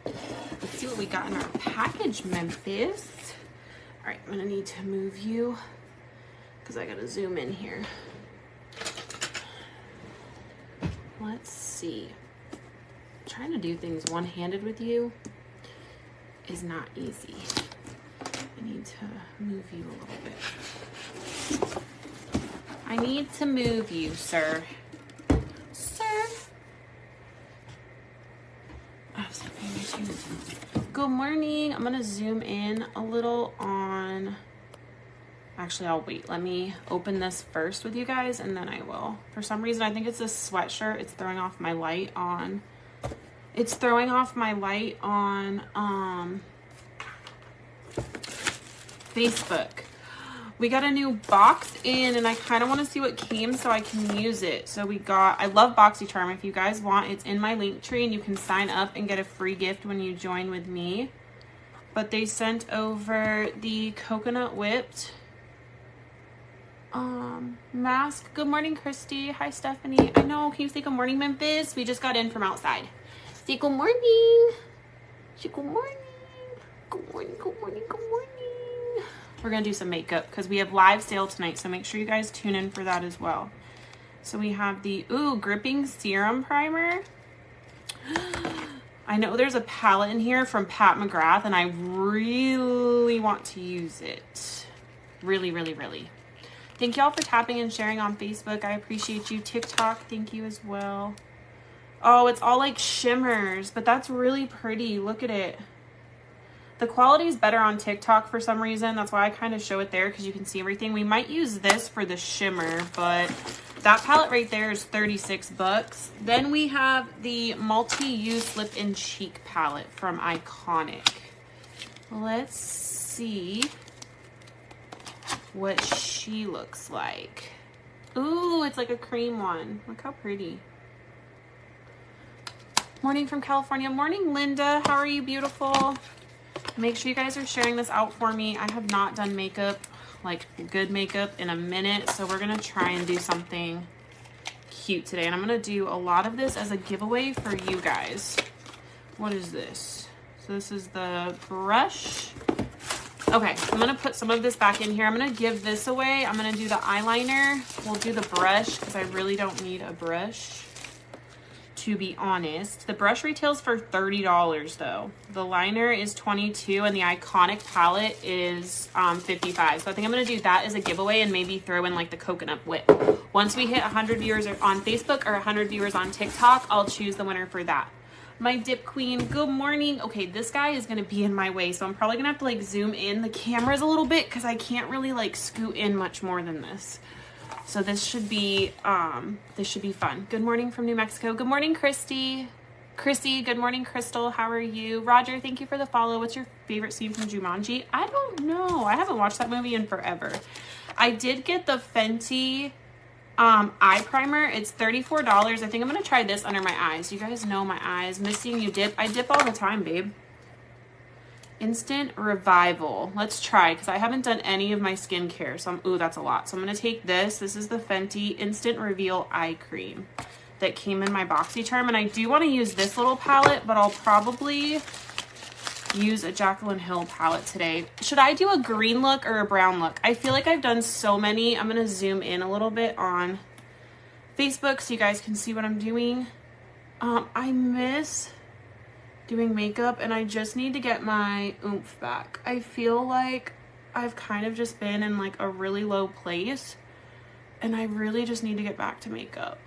Let's see what we got in our package, Memphis. All right, I'm gonna need to move you because I gotta zoom in here. Let's see. Trying to do things one-handed with you is not easy. I need to move you a little bit. I need to move you, sir. Sir. Oh, good morning. I'm gonna zoom in a little on, actually I'll wait. Let me open this first with you guys and then I will. For some reason, I think it's this sweatshirt. It's throwing off my light on. It's throwing off my light on Facebook. We got a new box in and I kind of want to see what came so I can use it. So we got, I love BoxyCharm. If you guys want, it's in my link tree and you can sign up and get a free gift when you join with me. But they sent over the coconut whipped mask. Good morning, Christy. Hi, Stephanie. I know, can you say good morning, Memphis? We just got in from outside. Say good morning. Say good morning. Good morning, good morning, good morning. We're gonna do some makeup because we have live sale tonight, so make sure you guys tune in for that as well. So we have the gripping serum primer. I know there's a palette in here from Pat McGrath and I really want to use it. Really, really, really. Thank y'all for tapping and sharing on Facebook. I appreciate you. TikTok, thank you as well. Oh, it's all like shimmers, but that's really pretty. Look at it. The quality is better on TikTok for some reason. That's why I kind of show it there because you can see everything. We might use this for the shimmer, but that palette right there is 36 bucks. Then we have the multi-use lip and cheek palette from Iconic. Let's see what she looks like. Ooh, it's like a cream one. Look how pretty. Morning from California. Morning, Linda. How are you, beautiful? Make sure you guys are sharing this out for me. I have not done makeup, like good makeup, in a minute. So we're going to try and do something cute today. And I'm going to do a lot of this as a giveaway for you guys. What is this? So this is the brush. Okay, I'm going to put some of this back in here. I'm going to give this away. I'm going to do the eyeliner. We'll do the brush because I really don't need a brush, to be honest. The brush retails for $30 though. The liner is $22 and the Iconic palette is $55. So I think I'm gonna do that as a giveaway and maybe throw in like the coconut whip. Once we hit 100 viewers on Facebook or 100 viewers on TikTok, I'll choose the winner for that. My dip queen, good morning. Okay, this guy is gonna be in my way, so I'm probably gonna have to like zoom in the cameras a little bit because I can't really like scoot in much more than this. So this should be fun. Good morning from New Mexico. Good morning, Christy. Chrissy, good morning, Crystal. How are you? Roger, thank you for the follow. What's your favorite scene from Jumanji? I don't know. I haven't watched that movie in forever. I did get the Fenty eye primer. It's $34. I think I'm gonna try this under my eyes. You guys know my eyes. Miss seeing you dip. I dip all the time, babe. Instant Revival. Let's try, because I haven't done any of my skincare. So ooh, that's a lot. So I'm going to take this. This is the Fenty Instant Reveal Eye Cream that came in my BoxyCharm. And I do want to use this little palette, but I'll probably use a Jaclyn Hill palette today. Should I do a green look or a brown look? I feel like I've done so many. I'm going to zoom in a little bit on Facebook so you guys can see what I'm doing. I miss doing makeup and I just need to get my oomph back. I feel like I've kind of just been in like a really low place and I really just need to get back to makeup.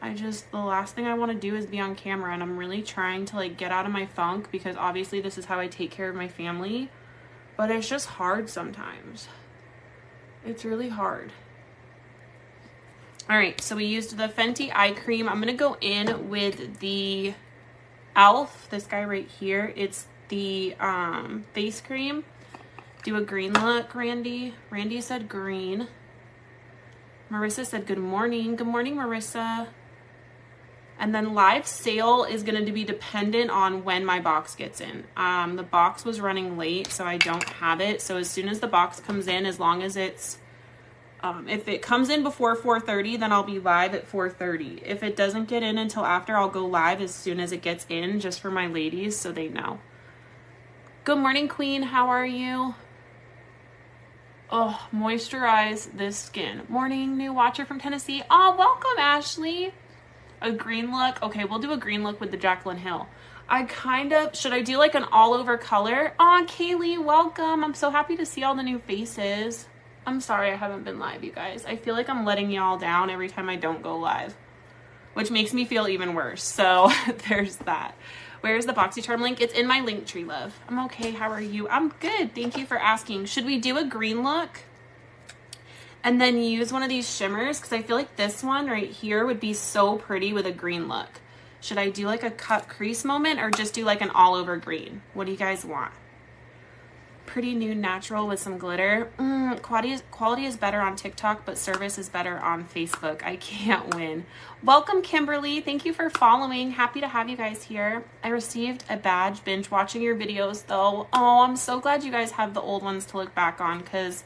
The last thing I want to do is be on camera, and I'm really trying to like get out of my funk because obviously this is how I take care of my family, but it's just hard sometimes. It's really hard. All right, so we used the Fenty eye cream. I'm gonna go in with the e.l.f., this guy right here. It's the face cream. Do a green look, Randy. Randy said green. Marissa said good morning. Good morning, Marissa. And then live sale is going to be dependent on when my box gets in. The box was running late, so I don't have it. So as soon as the box comes in, as long as it's If it comes in before 4:30, then I'll be live at 4:30. If it doesn't get in until after, I'll go live as soon as it gets in, just for my ladies so they know. Good morning, Queen. How are you? Oh, moisturize this skin. Morning, new watcher from Tennessee. Oh, welcome, Ashley. A green look. Okay, we'll do a green look with the Jaclyn Hill. Should I do like an all over color? Oh, Kaylee, welcome. I'm so happy to see all the new faces. I'm sorry I haven't been live, you guys. I feel like I'm letting y'all down every time I don't go live, which makes me feel even worse. So there's that. Where's the BoxyCharm link? It's in my link tree, love. I'm okay. How are you? I'm good. Thank you for asking. Should we do a green look and then use one of these shimmers? Because I feel like this one right here would be so pretty with a green look. Should I do like a cut crease moment or just do like an all over green? What do you guys want? Pretty nude natural with some glitter. Quality is better on TikTok, but service is better on Facebook. I can't win. Welcome, Kimberly. Thank you for following. Happy to have you guys here. I received a badge binge watching your videos though. Oh, I'm so glad you guys have the old ones to look back on, because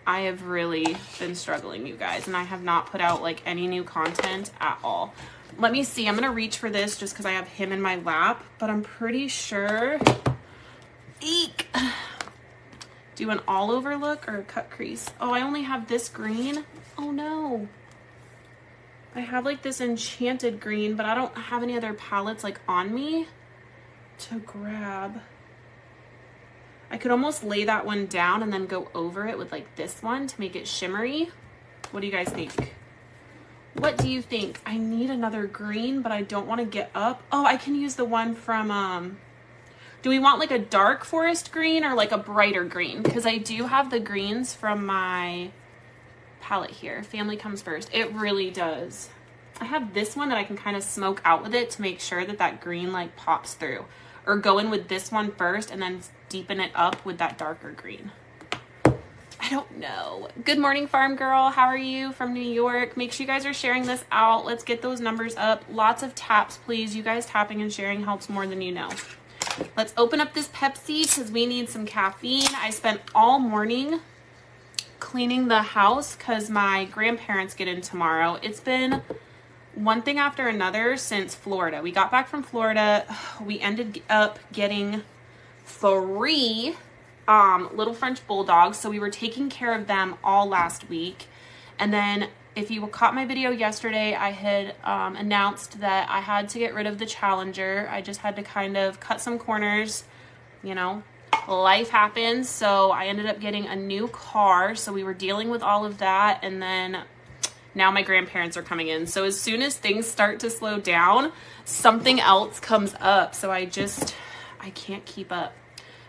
I have really been struggling, you guys, and I have not put out like any new content at all. Let me see. I'm going to reach for this just because I have him in my lap, but I'm pretty sure. Eek. Do an all over look or a cut crease? Oh, I only have this green. Oh no. I have like this enchanted green, but I don't have any other palettes like on me to grab. I could almost lay that one down and then go over it with like this one to make it shimmery. What do you guys think? What do you think? I need another green, but I don't want to get up. Oh, I can use the one from, do we want like a dark forest green or like a brighter green? Because I do have the greens from my palette here. Family comes first. It really does. I have this one that I can kind of smoke out with it to make sure that that green like pops through. Or go in with this one first and then deepen it up with that darker green. I don't know. Good morning, Farm Girl. How are you from New York? Make sure you guys are sharing this out. Let's get those numbers up. Lots of taps, please. You guys tapping and sharing helps more than you know. Let's open up this Pepsi because we need some caffeine. I spent all morning cleaning the house because my grandparents get in tomorrow. It's been one thing after another since Florida. We got back from Florida. We ended up getting 3 little French bulldogs, so we were taking care of them all last week. And then if you caught my video yesterday, I had announced that I had to get rid of the Challenger. I just had to kind of cut some corners, you know, life happens. So I ended up getting a new car, so we were dealing with all of that. And then now my grandparents are coming in, so as soon as things start to slow down, something else comes up. So I can't keep up.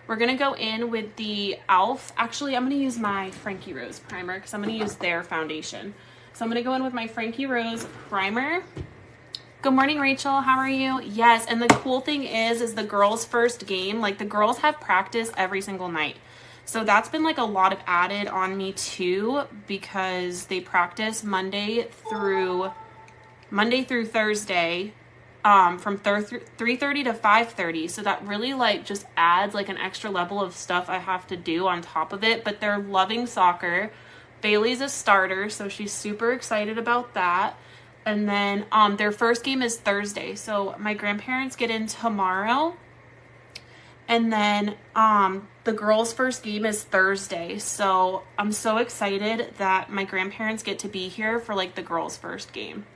We're going to go in with the e.l.f. Actually, I'm going to use my Frankie Rose primer because I'm going to use their foundation. So I'm going to go in with my Frankie Rose primer. Good morning, Rachel. How are you? Yes, and the cool thing is the girls' first game, like the girls have practice every single night. So that's been like a lot of added on me too, because they practice Monday through Thursday. From 3:30 to 5:30. So that really like just adds like an extra level of stuff I have to do on top of it. But they're loving soccer. Bailey's a starter, so she's super excited about that. And then their first game is Thursday. So my grandparents get in tomorrow. And then the girls' first game is Thursday. So I'm so excited that my grandparents get to be here for like the girls' first game.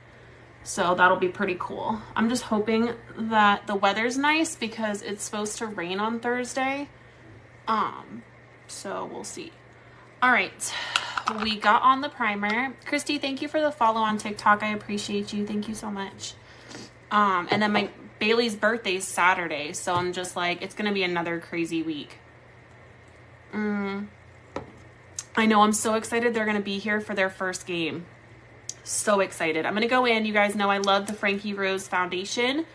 So that'll be pretty cool. I'm just hoping that the weather's nice because it's supposed to rain on Thursday. So we'll see. All right. We got on the primer. Christy, thank you for the follow on TikTok. I appreciate you. Thank you so much. And then my Bailey's birthday is Saturday. So I'm just like, it's going to be another crazy week. I know. I'm so excited they're going to be here for their first game. So excited. I'm going to go in. You guys know I love the Frankie Rose foundation.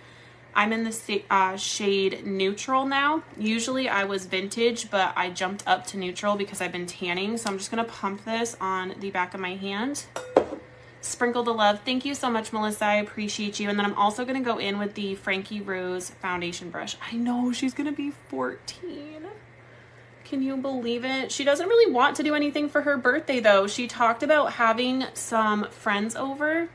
I'm in the shade neutral now. Usually I was vintage, but I jumped up to neutral because I've been tanning. So I'm just going to pump this on the back of my hand. Sprinkle the love. Thank you so much, Melissa. I appreciate you. And then I'm also going to go in with the Frankie Rose foundation brush. I know she's going to be 14. Can you believe it? She doesn't really want to do anything for her birthday though. She talked about having some friends over.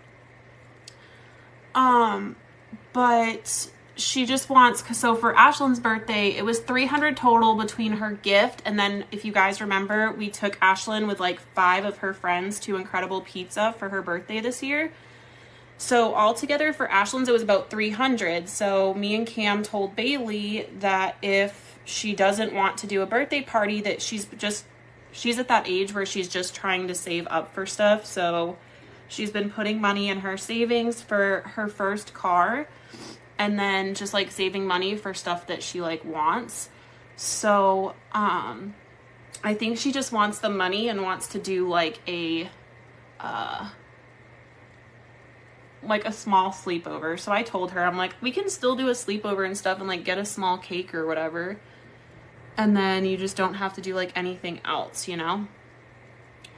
But she just wants, so for Ashlyn's birthday, it was $300 total between her gift. And then if you guys remember, we took Ashlyn with like 5 of her friends to Incredible Pizza for her birthday this year. So altogether for Ashlyn's, it was about $300. So me and Cam told Bailey that if she doesn't want to do a birthday party, that she's at that age where she's just trying to save up for stuff. So she's been putting money in her savings for her first car and then just like saving money for stuff that she like wants. So I think she just wants the money and wants to do like a small sleepover. So I told her, I'm like, we can still do a sleepover and stuff and like get a small cake or whatever. And then you just don't have to do like anything else, you know?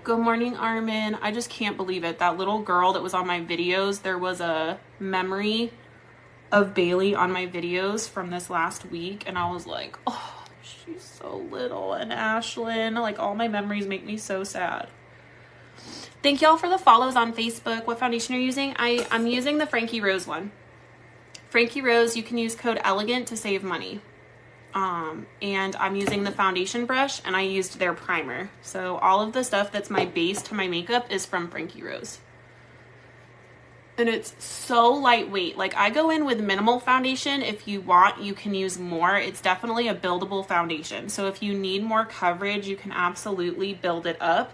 Good morning, Armin. I just can't believe it. That little girl that was on my videos, there was a memory of Bailey on my videos from this last week. And I was like, oh, she's so little. And Ashlyn, like all my memories make me so sad. Thank y'all for the follows on Facebook. What foundation are you using? I'm using the Frankie Rose one. Frankie Rose, you can use code ELEGANT to save money. And I'm using the foundation brush and I used their primer. So all of the stuff that's my base to my makeup is from Frankie Rose. And it's so lightweight. Like I go in with minimal foundation. If you want, you can use more. It's definitely a buildable foundation. So if you need more coverage, you can absolutely build it up.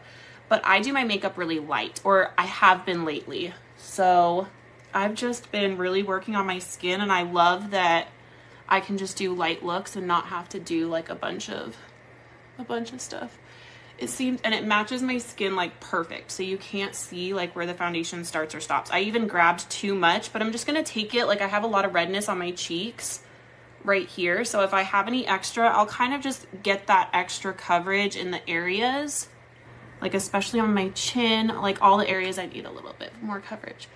But I do my makeup really light, or I have been lately. So I've just been really working on my skin, and I love that I can just do light looks and not have to do like a bunch of stuff. It seems, and it matches my skin like perfect. So you can't see like where the foundation starts or stops. I even grabbed too much, but I'm just going to take it. Like I have a lot of redness on my cheeks right here. So if I have any extra, I'll kind of just get that extra coverage in the areas, like especially on my chin, like all the areas I need a little bit more coverage.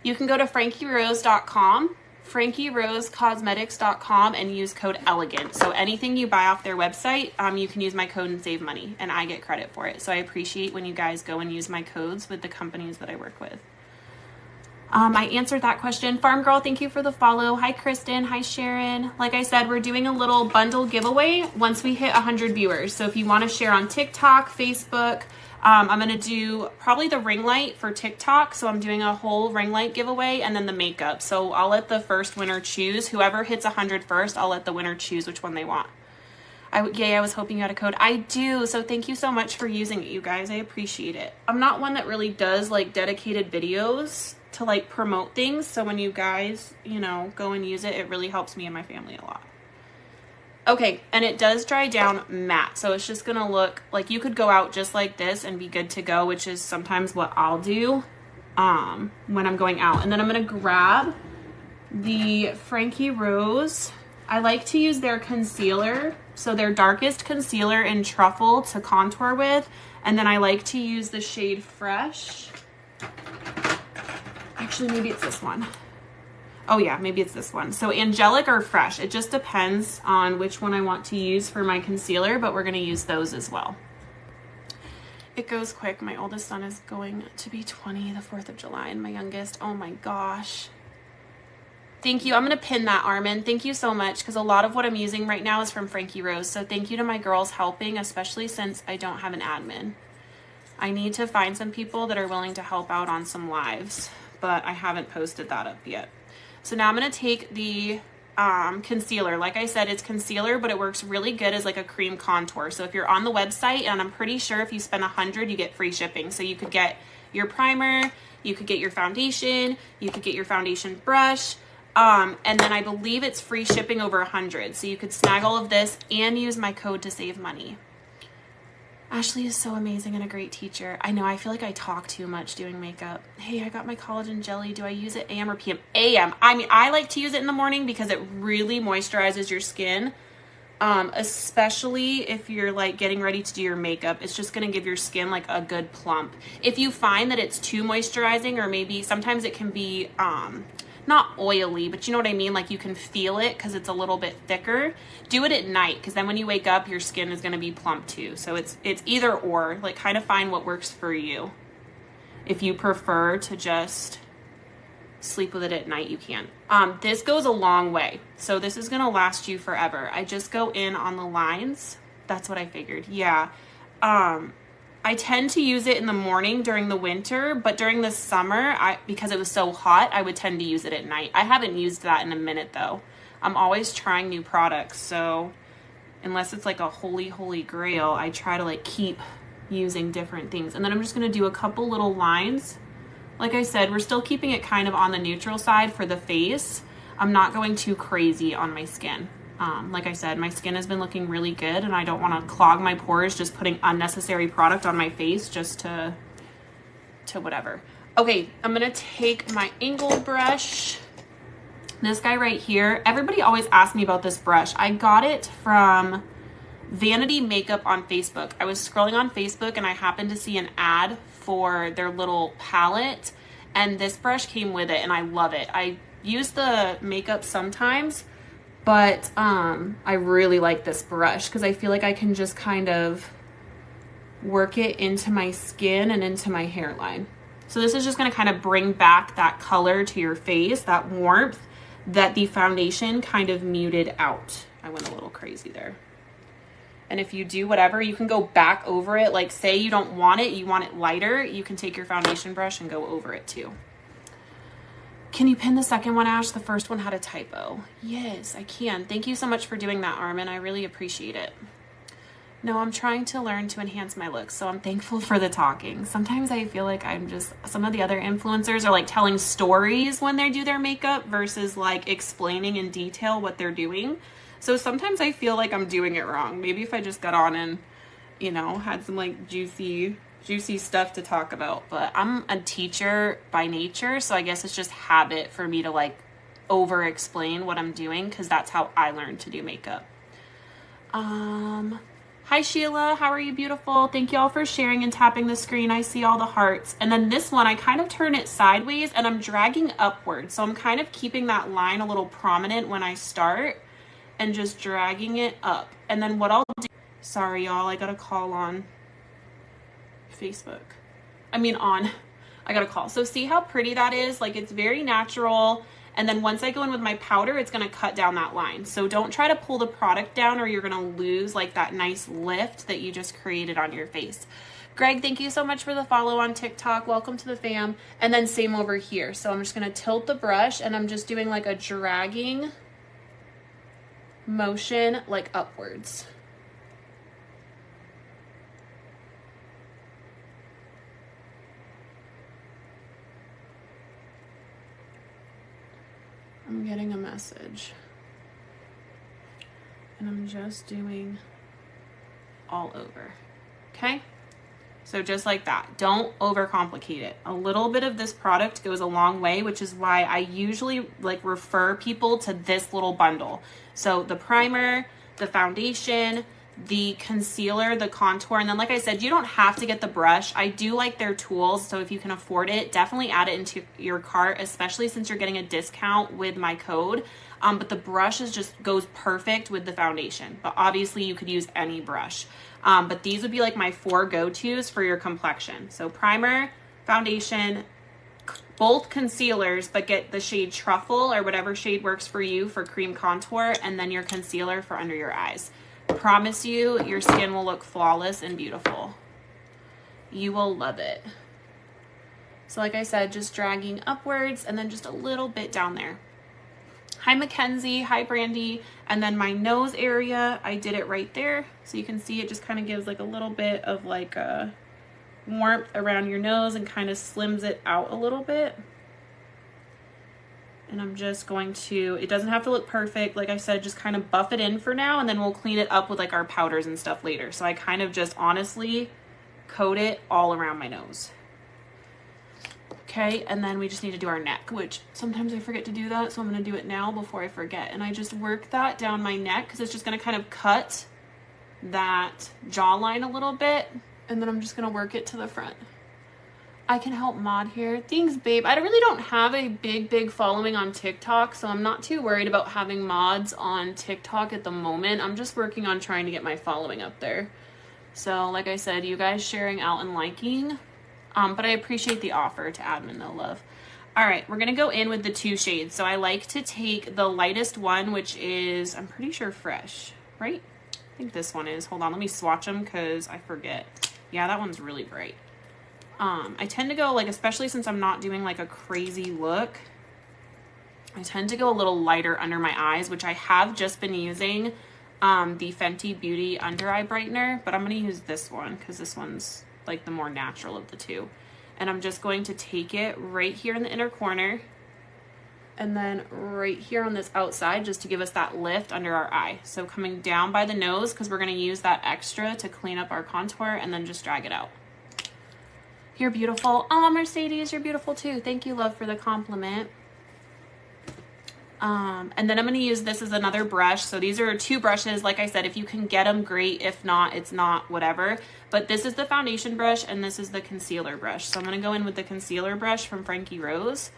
You can go to frankierose.com, frankierosecosmetics.com, and use code ELEGANT. So anything you buy off their website, you can use my code and save money, and I get credit for it. So I appreciate when you guys go and use my codes with the companies that I work with. I answered that question. Farm Girl, thank you for the follow. Hi, Kristen. Hi, Sharon. Like I said, we're doing a little bundle giveaway once we hit 100 viewers. So if you want to share on TikTok, Facebook, I'm going to do probably the ring light for TikTok. So I'm doing a whole ring light giveaway and then the makeup. So I'll let the first winner choose. Whoever hits 100 first, I'll let the winner choose which one they want. Yay, I was hoping you had a code. I do. So thank you so much for using it, you guys. I appreciate it. I'm not one that really does like dedicated videos to like promote things. So when you guys, you know, go and use it, it really helps me and my family a lot. Okay, and it does dry down matte, so it's just gonna look like you could go out just like this and be good to go, which is sometimes what I'll do when I'm going out. And then I'm gonna grab the Frankie Rose. I like to use their concealer, so their darkest concealer in Truffle to contour with, and then I like to use the shade Fresh. Actually, maybe it's this one. Oh yeah, maybe it's this one. So Angelic or Fresh. It just depends on which one I want to use for my concealer, but we're going to use those as well. It goes quick. My oldest son is going to be 20 the 4th of July, and my youngest, oh my gosh. Thank you. I'm going to pin that, Armin. Thank you so much, because a lot of what I'm using right now is from Frankie Rose. So thank you to my girls helping, especially since I don't have an admin. I need to find some people that are willing to help out on some lives, but I haven't posted that up yet. So now I'm going to take the concealer. Like I said, it's concealer, but it works really good as like a cream contour. So if you're on the website, and I'm pretty sure if you spend $100, you get free shipping. So you could get your primer, you could get your foundation, you could get your foundation brush, and then I believe it's free shipping over $100. So you could snag all of this and use my code to save money. Ashley is so amazing and a great teacher. I know, I feel like I talk too much doing makeup. Hey, I got my collagen jelly. Do I use it AM or PM? AM. I mean, I like to use it in the morning because it really moisturizes your skin, especially if you're like getting ready to do your makeup. It's just going to give your skin like a good plump. If you find that it's too moisturizing, or maybe sometimes it can be not oily, but you know what I mean? Like you can feel it because it's a little bit thicker. Do it at night, because then when you wake up, your skin is going to be plump too. So it's either or, like kind of find what works for you. If you prefer to just sleep with it at night, you can. This goes a long way. So this is going to last you forever. I just go in on the lines. That's what I figured. Yeah. I tend to use it in the morning during the winter, but during the summer, because it was so hot, I would tend to use it at night. I haven't used that in a minute though. I'm always trying new products, so unless it's like a holy grail, I try to like keep using different things. And then I'm just gonna do a couple little lines. Like I said, we're still keeping it kind of on the neutral side for the face. I'm not going too crazy on my skin. Like I said, my skin has been looking really good, and I don't want to clog my pores just putting unnecessary product on my face just to whatever. Okay, I'm going to take my angled brush. This guy right here. Everybody always asks me about this brush. I got it from Vanity Makeup on Facebook. I was scrolling on Facebook and I happened to see an ad for their little palette, and this brush came with it, and I love it. I use the makeup sometimes, but I really like this brush because I feel like I can just kind of work it into my skin and into my hairline. So this is just going to kind of bring back that color to your face, that warmth that the foundation kind of muted out. I went a little crazy there. And if you do whatever, you can go back over it. Like say you don't want it, you want it lighter, you can take your foundation brush and go over it too. Can you pin the second one, Ash? The first one had a typo. Yes, I can. Thank you so much for doing that, Armin. I really appreciate it. No, I'm trying to learn to enhance my looks, so I'm thankful for the talking. Sometimes I feel like some of the other influencers are like telling stories when they do their makeup versus like explaining in detail what they're doing. So sometimes I feel like I'm doing it wrong. Maybe if I just got on and, you know, had some like juicy stuff to talk about. But I'm a teacher by nature, so I guess it's just habit for me to like over explain what I'm doing, because that's how I learned to do makeup. Hi Sheila, how are you, beautiful? Thank you all for sharing and tapping the screen. I see all the hearts. And then this one, I kind of turn it sideways and I'm dragging upwards, so I'm kind of keeping that line a little prominent when I start and just dragging it up. And then what I'll do, sorry y'all, I got a call on Facebook. I got a call. So see how pretty that is? Like it's very natural. And then once I go in with my powder, it's going to cut down that line. So don't try to pull the product down or you're going to lose like that nice lift that you just created on your face. Greg, thank you so much for the follow on TikTok. Welcome to the fam. And then same over here. So I'm just going to tilt the brush and I'm just doing like a dragging motion like upwards. I'm getting a message. And I'm just doing all over. Okay? So just like that. Don't overcomplicate it. A little bit of this product goes a long way, which is why I usually like refer people to this little bundle. So the primer, the foundation, the concealer, the contour, and then like I said, you don't have to get the brush. I do like their tools, so if you can afford it, definitely add it into your cart, especially since you're getting a discount with my code. But the brush just goes perfect with the foundation, but obviously you could use any brush. But these would be like my 4 go-tos for your complexion. So primer, foundation, both concealers, but get the shade Truffle or whatever shade works for you for cream contour, and then your concealer for under your eyes. Promise you, your skin will look flawless and beautiful. You will love it. So like I said, just dragging upwards and then just a little bit down there. Hi Mackenzie, hi Brandy. And then my nose area, I did it right there. So you can see it just kind of gives like a little bit of like a warmth around your nose and kind of slims it out a little bit. And I'm just going to, it doesn't have to look perfect. Like I said, just kind of buff it in for now, and then we'll clean it up with like our powders and stuff later. So I kind of just honestly coat it all around my nose. Okay, and then we just need to do our neck, which sometimes I forget to do that. So I'm gonna do it now before I forget. And I just work that down my neck because it's just gonna kind of cut that jawline a little bit. And then I'm just gonna work it to the front. I can help mod here. Thanks, babe. I really don't have a big following on TikTok, so I'm not too worried about having mods on TikTok at the moment. I'm just working on trying to get my following up there. So, like I said, you guys sharing out and liking. But I appreciate the offer to admin, though, love. All right, we're going to go in with the 2 shades. So I like to take the lightest one, which is, I'm pretty sure Fresh, right? I think this one is. Hold on, let me swatch them because I forget. Yeah, that one's really bright. I tend to go, like, especially since I'm not doing, like, a crazy look, I tend to go a little lighter under my eyes, which I have just been using the Fenty Beauty Under Eye Brightener, but I'm going to use this one because this one's, like, the more natural of the two. And I'm just going to take it right here in the inner corner and then right here on this outside just to give us that lift under our eye. So coming down by the nose because we're going to use that extra to clean up our contour and then just drag it out. You're beautiful. Oh, Mercedes, you're beautiful too. Thank you, love, for the compliment. And then I'm going to use this as another brush. So these are 2 brushes. Like I said, if you can get them, great. If not, it's not, whatever. But this is the foundation brush and this is the concealer brush. So I'm going to go in with the concealer brush from Frankie Rose.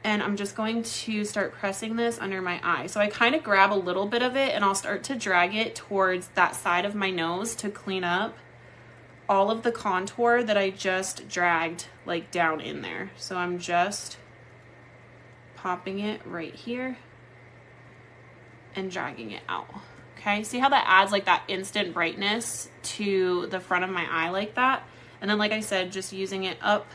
And I'm just going to start pressing this under my eye. So I kind of grab a little bit of it and I'll start to drag it towards that side of my nose to clean up all of the contour that I just dragged like down in there. So I'm just popping it right here and dragging it out. Okay, see how that adds like that instant brightness to the front of my eye like that? And then, like I said, just using it up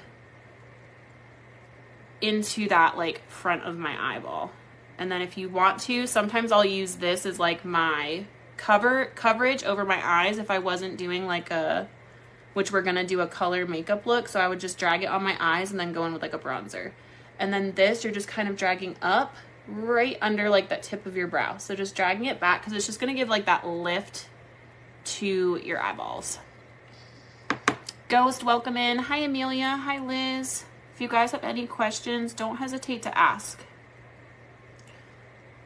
into that like front of my eyeball. And then if you want to, sometimes I'll use this as like my coverage over my eyes if I wasn't doing like a, which we're gonna do a color makeup look. So I would just drag it on my eyes and then go in with like a bronzer. And then this, you're just kind of dragging up right under like that tip of your brow. So just dragging it back because it's just going to give like that lift to your eyeballs. Ghost, welcome in. Hi, Amelia. Hi, Liz. If you guys have any questions, don't hesitate to ask.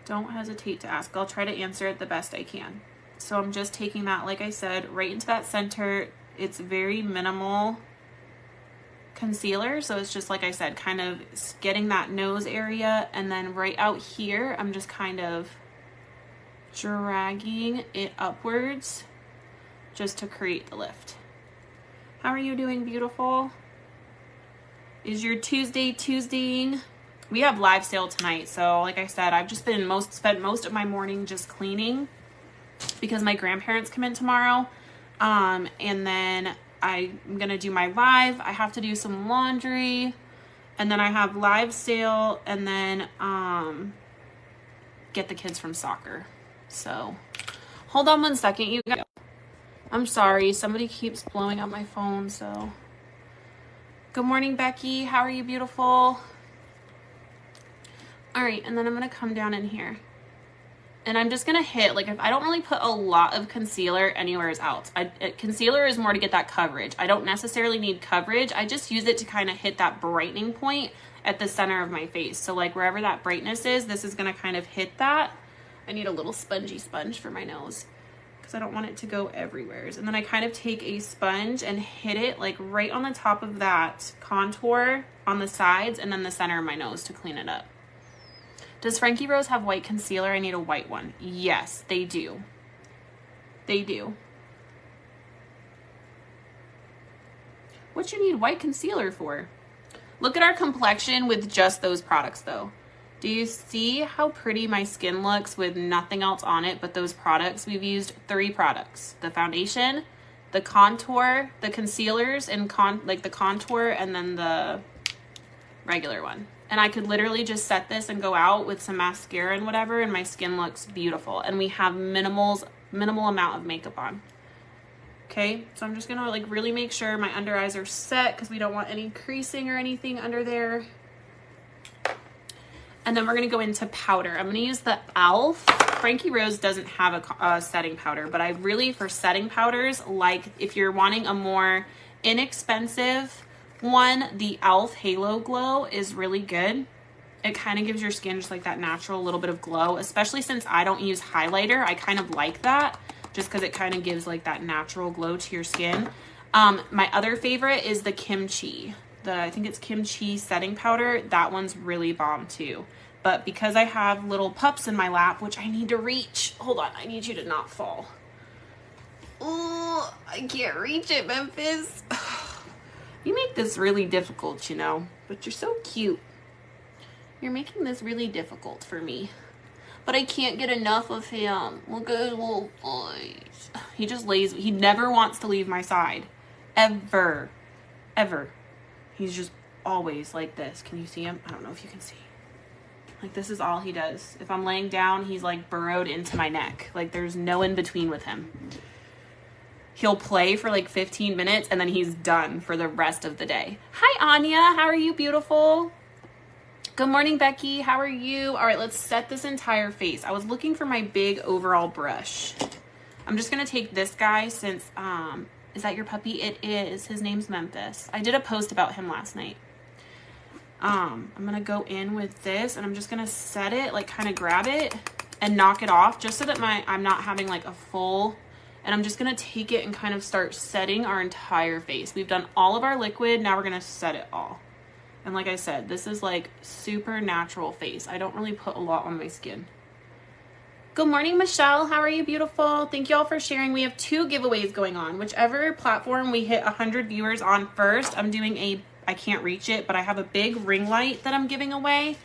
Don't hesitate to ask. I'll try to answer it the best I can. So I'm just taking that, like I said, right into that center. It's very minimal concealer, so it's just, like I said, kind of getting that nose area, and then right out here I'm just kind of dragging it upwards just to create the lift. How are you doing, beautiful? Is your Tuesdaying? We have live sale tonight, so like I said, I've just been spent most of my morning just cleaning because my grandparents come in tomorrow, and then I'm gonna do my live. I have to do some laundry, and then I have live sale, and then get the kids from soccer. So hold on one second, you guys. I'm sorry, somebody keeps blowing up my phone. So good morning, Becky. How are you, beautiful? All right, and then I'm gonna come down in here. And I'm just going to hit, like, if I don't really put a lot of concealer anywhere else. Concealer is more to get that coverage. I don't necessarily need coverage. I just use it to kind of hit that brightening point at the center of my face. So, like, wherever that brightness is, this is going to kind of hit that. I need a little spongy sponge for my nose because I don't want it to go everywhere. And then I kind of take a sponge and hit it, like, right on the top of that contour on the sides and then the center of my nose to clean it up. Does Frankie Rose have white concealer? I need a white one. Yes, they do. They do. What you need white concealer for? Look at our complexion with just those products though. Do you see how pretty my skin looks with nothing else on it but those products? We've used 3 products. The foundation, the contour, the concealers, and like the contour, and then the regular one. And I could literally just set this and go out with some mascara and whatever, and my skin looks beautiful. And we have minimal amount of makeup on. Okay, so I'm just gonna like really make sure my under eyes are set because we don't want any creasing or anything under there. And then we're gonna go into powder. I'm gonna use the e.l.f. Frankie Rose doesn't have a setting powder, but I really, for setting powders, like if you're wanting a more inexpensive one, the e.l.f. Halo Glow is really good. It kind of gives your skin just like that natural little bit of glow, especially since I don't use highlighter. I kind of like that just because it kind of gives like that natural glow to your skin. My other favorite is the Kimchi. I think it's kimchi setting powder. That one's really bomb too. But because I have little pups in my lap, which I need to reach. Hold on, I need you to not fall. Oh, I can't reach it, Memphis. You make this really difficult, you know, but you're so cute. You're making this really difficult for me. But I can't get enough of him. Look at his little face. He just lays, he never wants to leave my side. Ever. Ever. He's just always like this. Can you see him? I don't know if you can see. Like, this is all he does. If I'm laying down, he's like burrowed into my neck. Like, there's no in between with him. He'll play for like 15 minutes and then he's done for the rest of the day. Hi, Anya. How are you, beautiful? Good morning, Becky. How are you? All right, let's set this entire face. I was looking for my big overall brush. I'm just going to take this guy since, is that your puppy? It is. His name's Memphis. I did a post about him last night. I'm going to go in with this and I'm just going to set it, like kind of grab it and knock it off just so that I'm not having like a full, and I'm just going to take it and kind of start setting our entire face. We've done all of our liquid. Now we're going to set it all. And like I said, this is like super natural face. I don't really put a lot on my skin. Good morning, Michelle. How are you, beautiful? Thank you all for sharing. We have 2 giveaways going on. Whichever platform we hit 100 viewers on first, I'm doing I can't reach it, but I have a big ring light that I'm giving away.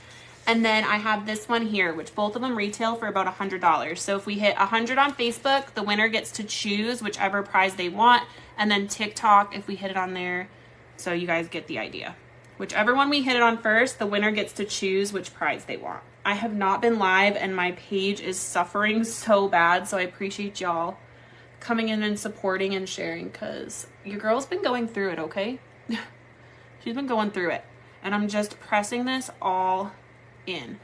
And then I have this one here, which both of them retail for about $100. So if we hit 100 on Facebook, the winner gets to choose whichever prize they want. And then TikTok, if we hit it on there. So you guys get the idea. Whichever one we hit it on first, the winner gets to choose which prize they want. I have not been live and my page is suffering so bad. So I appreciate y'all coming in and supporting and sharing because your girl's been going through it, okay? She's been going through it. And I'm just pressing this all in.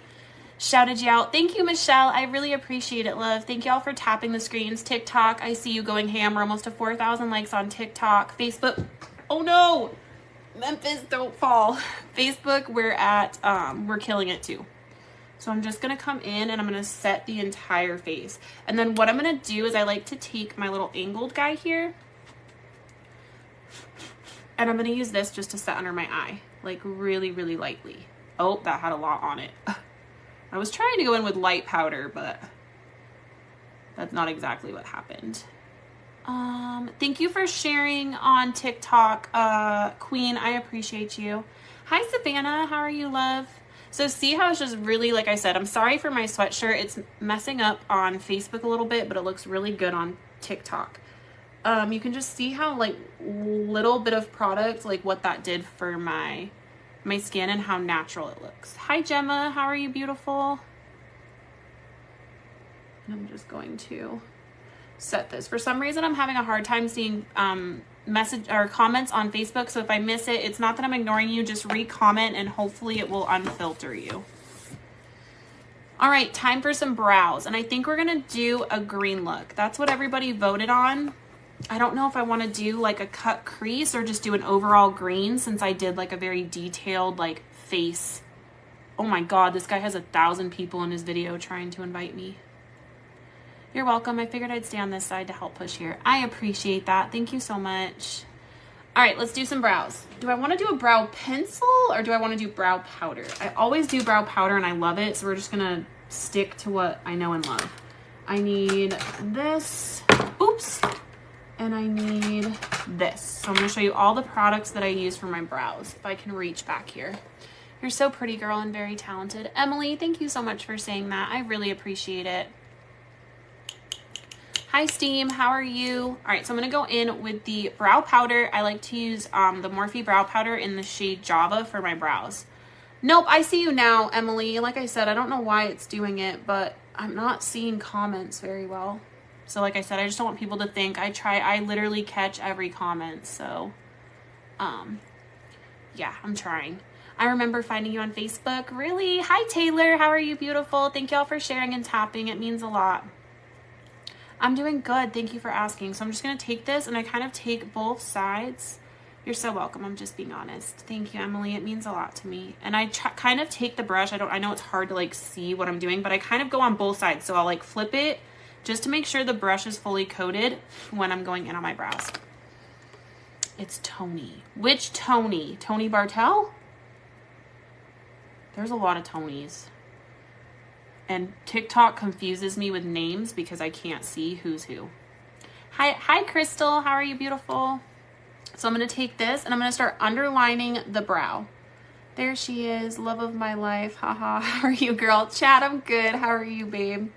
Shouted you out. Thank you, Michelle. I really appreciate it, love. Thank you all for tapping the screens. TikTok, I see you going ham. We're almost to 4,000 likes on TikTok. Facebook, oh no! Memphis, don't fall. Facebook, we're killing it too. So I'm just going to come in and I'm going to set the entire face. And then what I'm going to do is I like to take my little angled guy here. And I'm going to use this just to set under my eye. Like really, really lightly. Oh, that had a lot on it. I was trying to go in with light powder, but that's not exactly what happened. Thank you for sharing on TikTok, Queen. I appreciate you. Hi, Savannah. How are you, love? So see how it's just really, like I said, I'm sorry for my sweatshirt. It's messing up on Facebook a little bit, but it looks really good on TikTok. You can just see how like little bit of product, like what that did for my skin and how natural it looks. Hi, Gemma. How are you, beautiful? I'm just going to set this. For some reason, I'm having a hard time seeing message or comments on Facebook. So if I miss it, it's not that I'm ignoring you. Just re-comment and hopefully it will unfilter you. All right, time for some brows. And I think we're going to do a green look. That's what everybody voted on. I don't know if I want to do like a cut crease or just do an overall green since I did like a very detailed like face. Oh my God, this guy has 1,000 people in his video trying to invite me. You're welcome. I figured I'd stay on this side to help push here. I appreciate that. Thank you so much. All right, let's do some brows. Do I want to do a brow pencil or do I want to do brow powder? I always do brow powder and I love it. So we're just going to stick to what I know and love. I need this. Oops. And I need this. So I'm going to show you all the products that I use for my brows. If I can reach back here. You're so pretty, girl, and very talented. Emily, thank you so much for saying that. I really appreciate it. Hi, Steam. How are you? All right, so I'm going to go in with the brow powder. I like to use the Morphe brow powder in the shade Java for my brows. Nope, I see you now, Emily. Like I said, I don't know why it's doing it, but I'm not seeing comments very well. So like I said, I just don't want people to think I literally catch every comment. So, yeah, I'm trying. I remember finding you on Facebook. Really? Hi, Taylor. How are you, beautiful? Thank y'all for sharing and tapping. It means a lot. I'm doing good. Thank you for asking. So I'm just going to take this and I kind of take both sides. You're so welcome. I'm just being honest. Thank you, Emily. It means a lot to me. And I kind of take the brush. I know it's hard to like see what I'm doing, but I kind of go on both sides. So I'll like flip it just to make sure the brush is fully coated when I'm going in on my brows. It's Tony. Which Tony? Tony Bartel? There's a lot of Tonys. And TikTok confuses me with names because I can't see who's who. Hi, Crystal. How are you, beautiful? So I'm going to take this and I'm going to start underlining the brow. There she is. Love of my life. Haha. How are you, girl? Chad, I'm good. How are you, babe?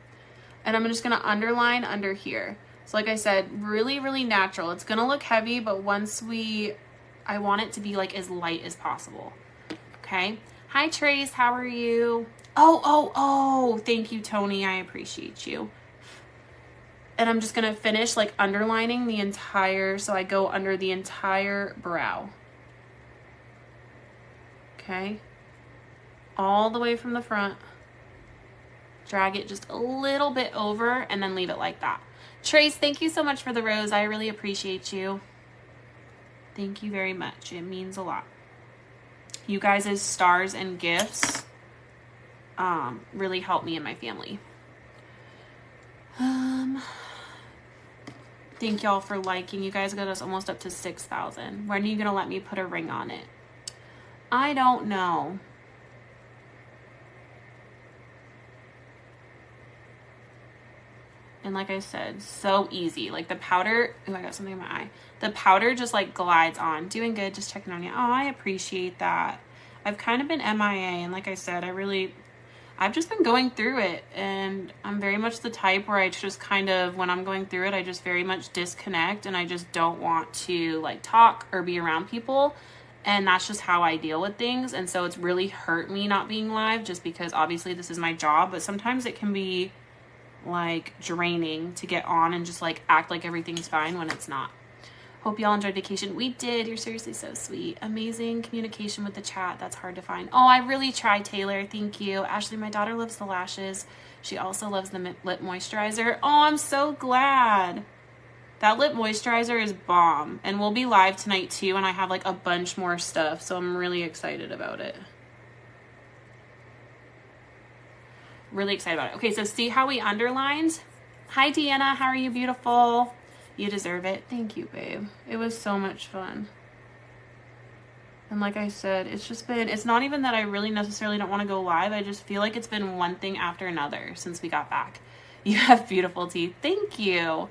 And I'm just going to underline under here. So like I said, really, really natural. It's going to look heavy, but I want it to be like as light as possible. Okay. Hi, Trace. How are you? Oh. Thank you, Tony. I appreciate you. And I'm just going to finish like underlining the entire, so I go under the entire brow. Okay. All the way from the front. Drag it just a little bit over and then leave it like that. Trace, thank you so much for the rose. I really appreciate you. Thank you very much. It means a lot. You guys as stars and gifts really help me and my family. Thank y'all for liking. You guys got us almost up to 6,000. When are you gonna let me put a ring on it? I don't know. And like I said, so easy. Like the powder, oh, I got something in my eye. The powder just like glides on. Doing good, just checking on you. Oh, I appreciate that. I've kind of been MIA, and like I said, I've just been going through it, and I'm very much the type where I just kind of, when I'm going through it, I just very much disconnect, and I just don't want to like talk or be around people, and that's just how I deal with things. And so it's really hurt me not being live, just because obviously this is my job, but sometimes it can be like draining to get on and just like act like everything's fine when it's not. Hope y'all enjoyed vacation. We did. You're seriously so sweet. Amazing communication with the chat. That's hard to find. Oh, I really tried, Taylor. Thank you. Ashley, my daughter loves the lashes. She also loves the lip moisturizer. Oh, I'm so glad. That lip moisturizer is bomb. And we'll be live tonight too, and I have like a bunch more stuff, so I'm really excited about it. Really excited about it. Okay, so see how we underlined? Hi, Deanna. How are you, beautiful? You deserve it. Thank you, babe. It was so much fun. And like I said, it's not even that I really necessarily don't want to go live. I just feel like it's been one thing after another since we got back. You have beautiful teeth. Thank you.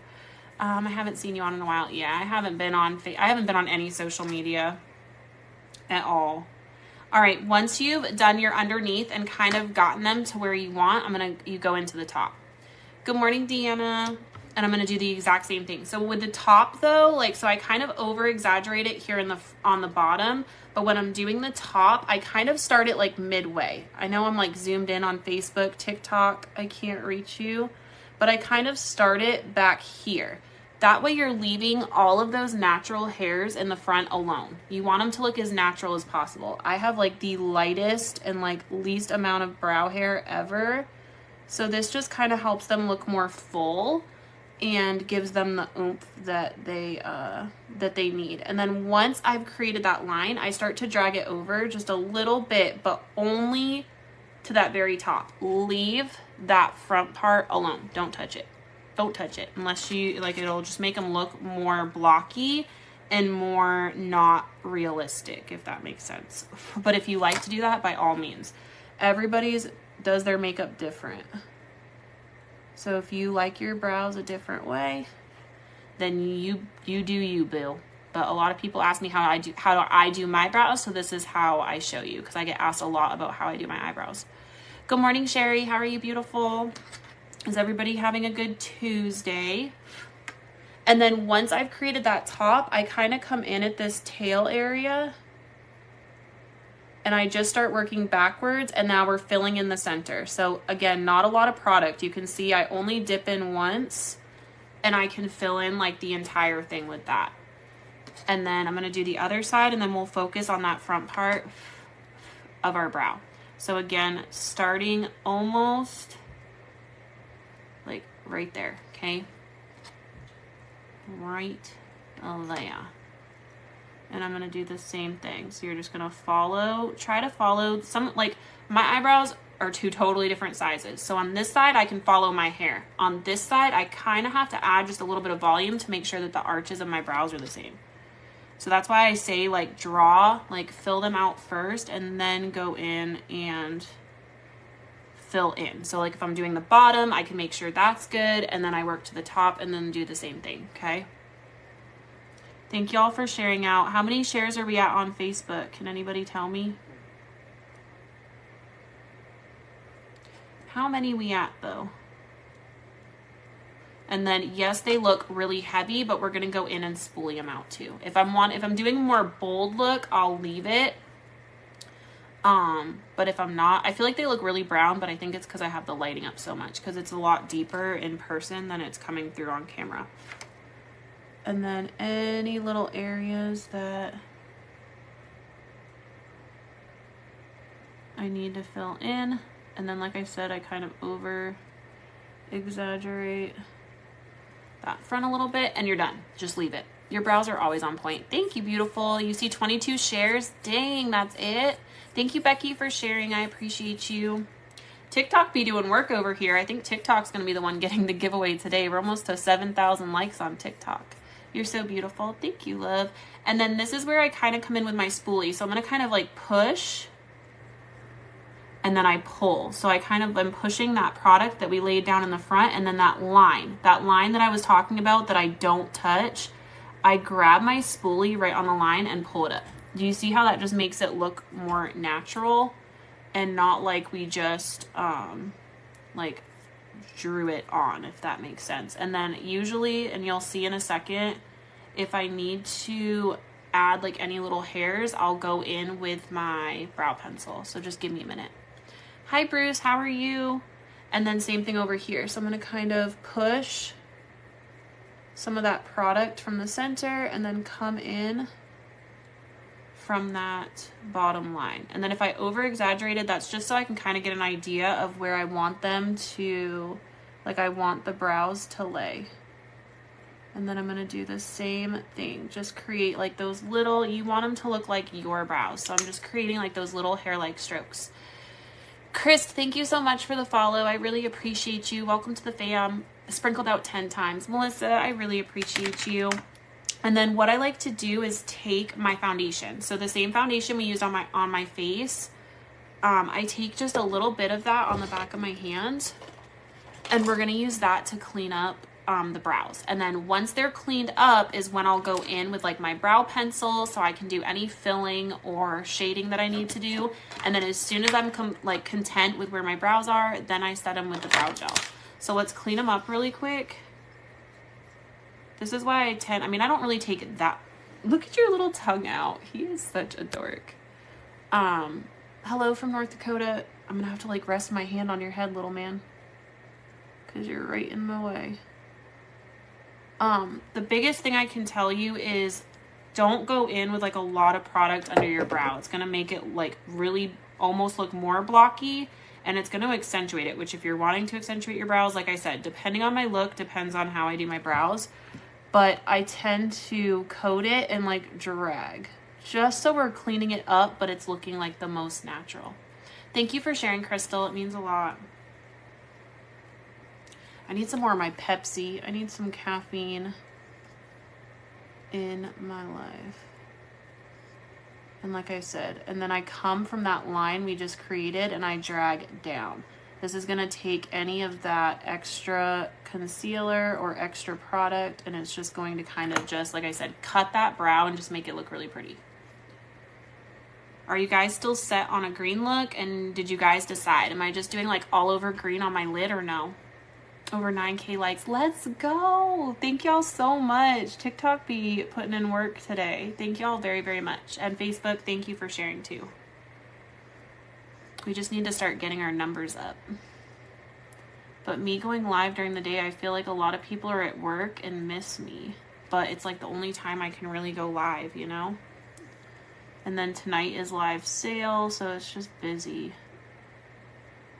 I haven't seen you on in a while. Yeah, I haven't been on any social media at all. All right, once you've done your underneath and kind of gotten them to where you want, you go into the top. Good morning, Deanna. And I'm going to do the exact same thing. So with the top though, so I kind of over exaggerate it here on the bottom, but when I'm doing the top, I kind of start it like midway. I know I'm like zoomed in on Facebook, TikTok, I can't reach you, but I kind of start it back here. That way you're leaving all of those natural hairs in the front alone. You want them to look as natural as possible. I have like the lightest and like least amount of brow hair ever. So this just kind of helps them look more full and gives them the oomph that they need. And then once I've created that line, I start to drag it over just a little bit, but only to that very top. Leave that front part alone. Don't touch it. Don't touch it unless you like, it'll just make them look more blocky and more not realistic, if that makes sense. But if you like to do that, by all means. Everybody's does their makeup different. So if you like your brows a different way, then you do you, Bill. But a lot of people ask me how do I do my brows, so this is how I show you, because I get asked a lot about how I do my eyebrows. Good morning, Sherry. How are you, beautiful? Is everybody having a good Tuesday? And then once I've created that top, I kind of come in at this tail area and I just start working backwards, and now we're filling in the center. So again, not a lot of product. You can see I only dip in once and I can fill in like the entire thing with that. And then I'm going to do the other side, and then we'll focus on that front part of our brow. So again, starting almost like right there, okay? Right there. And I'm going to do the same thing. So you're just going to try to follow some, like my eyebrows are two totally different sizes. So on this side, I can follow my hair. On this side, I kind of have to add just a little bit of volume to make sure that the arches of my brows are the same. So that's why I say like draw, like fill them out first and then go in and fill in. So like if I'm doing the bottom, I can make sure that's good, and then I work to the top and then do the same thing, okay? Thank y'all for sharing out. How many shares are we at on Facebook? Can anybody tell me? How many we at though? And then yes, they look really heavy, but we're gonna go in and spoolie them out too. If I'm doing a more bold look, I'll leave it. But if I'm not, I feel like they look really brown, but I think it's because I have the lighting up so much, because it's a lot deeper in person than it's coming through on camera. And then any little areas that I need to fill in. And then like I said, I kind of over exaggerate that front a little bit, and you're done. Just leave it. Your brows are always on point. Thank you, beautiful. You see 22 shares. Dang, that's it. Thank you, Becky, for sharing. I appreciate you. TikTok be doing work over here. I think TikTok's going to be the one getting the giveaway today. We're almost to 7,000 likes on TikTok. You're so beautiful. Thank you, love. And then this is where I kind of come in with my spoolie. So I'm going to kind of like push and then I pull. So I kind of am pushing that product that we laid down in the front, and then that line that I was talking about that I don't touch, I grab my spoolie right on the line and pull it up. Do you see how that just makes it look more natural and not like we just like drew it on, if that makes sense? And then usually, and you'll see in a second, if I need to add like any little hairs, I'll go in with my brow pencil. So just give me a minute. Hi Bruce, how are you? And then same thing over here. So I'm going to kind of push some of that product from the center and then come in from that bottom line. And then if I over exaggerated, that's just so I can kind of get an idea of where I want them to, like I want the brows to lay. And then I'm going to do the same thing. Just create like those little, you want them to look like your brows. So I'm just creating like those little hair-like strokes. Chris, thank you so much for the follow. I really appreciate you. Welcome to the fam. Sprinkled out 10 times. Melissa, I really appreciate you. And then what I like to do is take my foundation. So the same foundation we used on my face, I take just a little bit of that on the back of my hand, and we're going to use that to clean up the brows. And then once they're cleaned up is when I'll go in with like my brow pencil, so I can do any filling or shading that I need to do. And then as soon as I'm content with where my brows are, then I set them with the brow gel. So let's clean them up really quick. This is why I don't really take that. Look at your little tongue out. He is such a dork. Hello from North Dakota. I'm gonna have to like rest my hand on your head, little man, because you're right in my way. The biggest thing I can tell you is don't go in with like a lot of product under your brow. It's gonna make it like really almost look more blocky, and it's going to accentuate it, which if you're wanting to accentuate your brows, like I said, depending on my look, depends on how I do my brows, but I tend to coat it and like drag just so we're cleaning it up, but it's looking like the most natural. Thank you for sharing, Crystal. It means a lot. I need some more of my Pepsi. I need some caffeine in my life. And like I said, and then I come from that line we just created and I drag down. This is going to take any of that extra concealer or extra product, and it's just going to kind of just, like I said, cut that brow and just make it look really pretty. Are you guys still set on a green look? And did you guys decide? Am I just doing like all over green on my lid or no? Over 9K likes. Let's go. Thank y'all so much. TikTok be putting in work today. Thank y'all very, very much. And Facebook, thank you for sharing too. We just need to start getting our numbers up. But me going live during the day, I feel like a lot of people are at work and miss me. But it's like the only time I can really go live, you know? And then tonight is live sale, so it's just busy.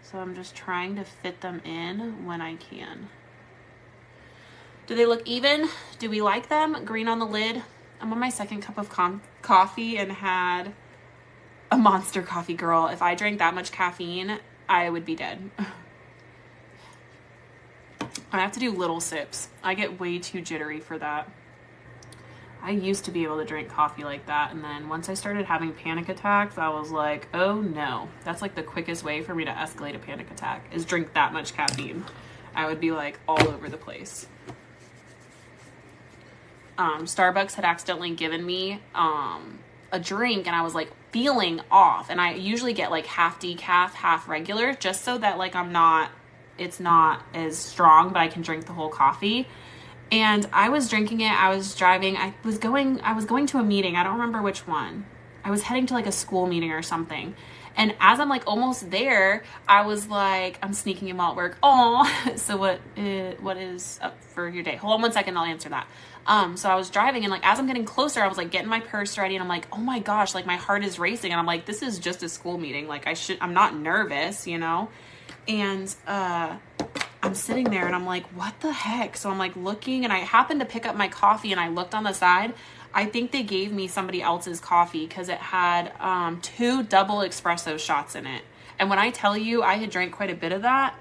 So I'm just trying to fit them in when I can. Do they look even? Do we like them? Green on the lid. I'm on my second cup of coffee and had a monster coffee, girl. If I drank that much caffeine, I would be dead. I have to do little sips. I get way too jittery for that. I used to be able to drink coffee like that, and then once I started having panic attacks, I was like, oh no. That's like the quickest way for me to escalate a panic attack, is drink that much caffeine. I would be like all over the place. Starbucks had accidentally given me a drink, and I was like feeling off, and I usually get like half decaf, half regular, just so that like it's not as strong, but I can drink the whole coffee. And I was drinking it, I was driving, I was going to a meeting, I don't remember which one. I was heading to like a school meeting or something. And as I'm like almost there, I was like, I'm sneaking him out at work. Oh, so what is up for your day? Hold on one second, I'll answer that. So I was driving, and like as I'm getting closer, I was like getting my purse ready, and I'm like, oh my gosh, like my heart is racing, and I'm like, this is just a school meeting, like I'm not nervous, you know? And I'm sitting there and I'm like, what the heck? So I'm like looking, and I happened to pick up my coffee, and I looked on the side. I think they gave me somebody else's coffee because it had 2 double espresso shots in it. And when I tell you I had drank quite a bit of that,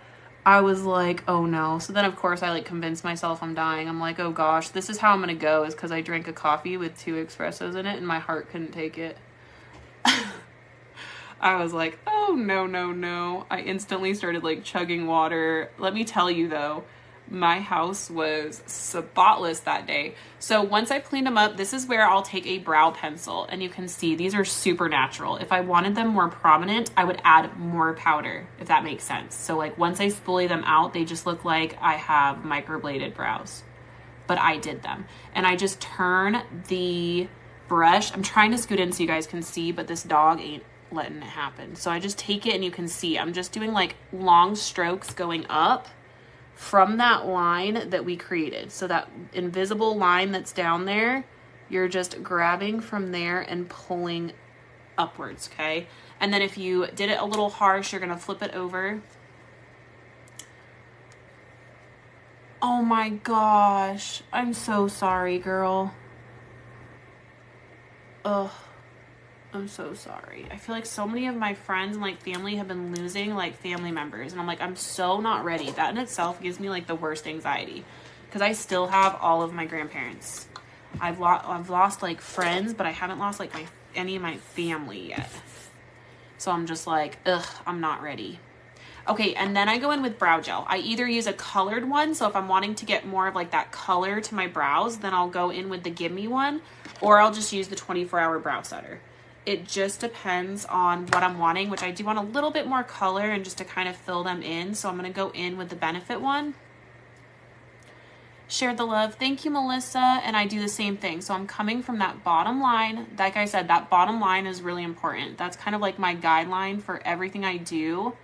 I was like, oh no. So then of course I like convinced myself I'm dying. I'm like, oh gosh, this is how I'm going to go, is because I drank a coffee with 2 espressos in it and my heart couldn't take it. I was like, oh, no. I instantly started like chugging water. Let me tell you though, my house was spotless that day. So once I've cleaned them up, this is where I'll take a brow pencil, and you can see these are super natural. If I wanted them more prominent, I would add more powder, if that makes sense. So like once I spoolie them out, they just look like I have microbladed brows, but I did them. And I just turn the brush. I'm trying to scoot in so you guys can see, but this dog ain't letting it happen. So I just take it, and you can see I'm just doing like long strokes going up from that line that we created. So that invisible line that's down there, you're just grabbing from there and pulling upwards, okay? And then if you did it a little harsh, you're gonna flip it over. Oh my gosh, I'm so sorry, girl. Ugh. I'm so sorry. I feel like so many of my friends and like family have been losing like family members, and I'm like, I'm so not ready. That in itself gives me like the worst anxiety, because I still have all of my grandparents. I've lost like friends, but I haven't lost like any of my family yet. So I'm just like, ugh, I'm not ready. Okay, and then I go in with brow gel. I either use a colored one, so if I'm wanting to get more of like that color to my brows, then I'll go in with the Gimme one, or I'll just use the 24-hour brow setter. It just depends on what I'm wanting, which I do want a little bit more color and just to kind of fill them in. So I'm going to go in with the Benefit one. Share the love. Thank you, Melissa. And I do the same thing. So I'm coming from that bottom line. Like I said, that bottom line is really important. That's kind of like my guideline for everything I do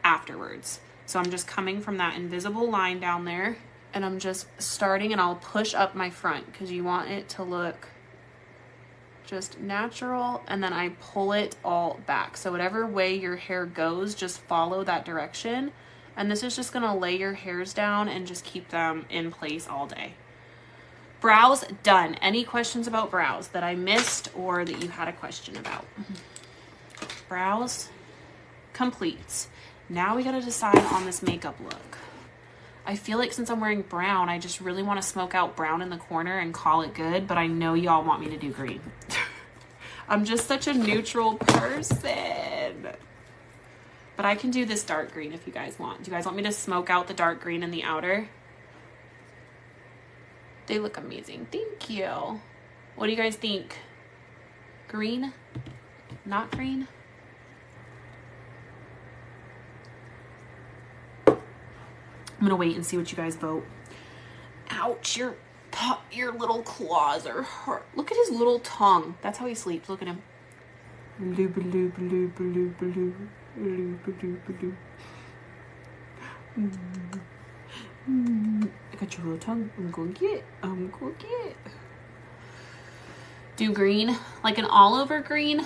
afterwards. So I'm just coming from that invisible line down there, and I'm just starting, and I'll push up my front because you want it to look just natural, and then I pull it all back. So whatever way your hair goes, just follow that direction. And this is just gonna lay your hairs down and just keep them in place all day. Brows done. Any questions about brows that I missed or that you had a question about? Brows complete. Now we gotta decide on this makeup look. I feel like since I'm wearing brown, I just really want to smoke out brown in the corner and call it good, but I know y'all want me to do green. I'm just such a neutral person. But I can do this dark green if you guys want. Do you guys want me to smoke out the dark green in the outer? They look amazing. Thank you. What do you guys think? Green? Not green? I'm gonna wait and see what you guys vote. Ouch, your little claws are hurt. Look at his little tongue. That's how he sleeps. Look at him. I got your little tongue. I'm gonna get. Do green, like an all over green.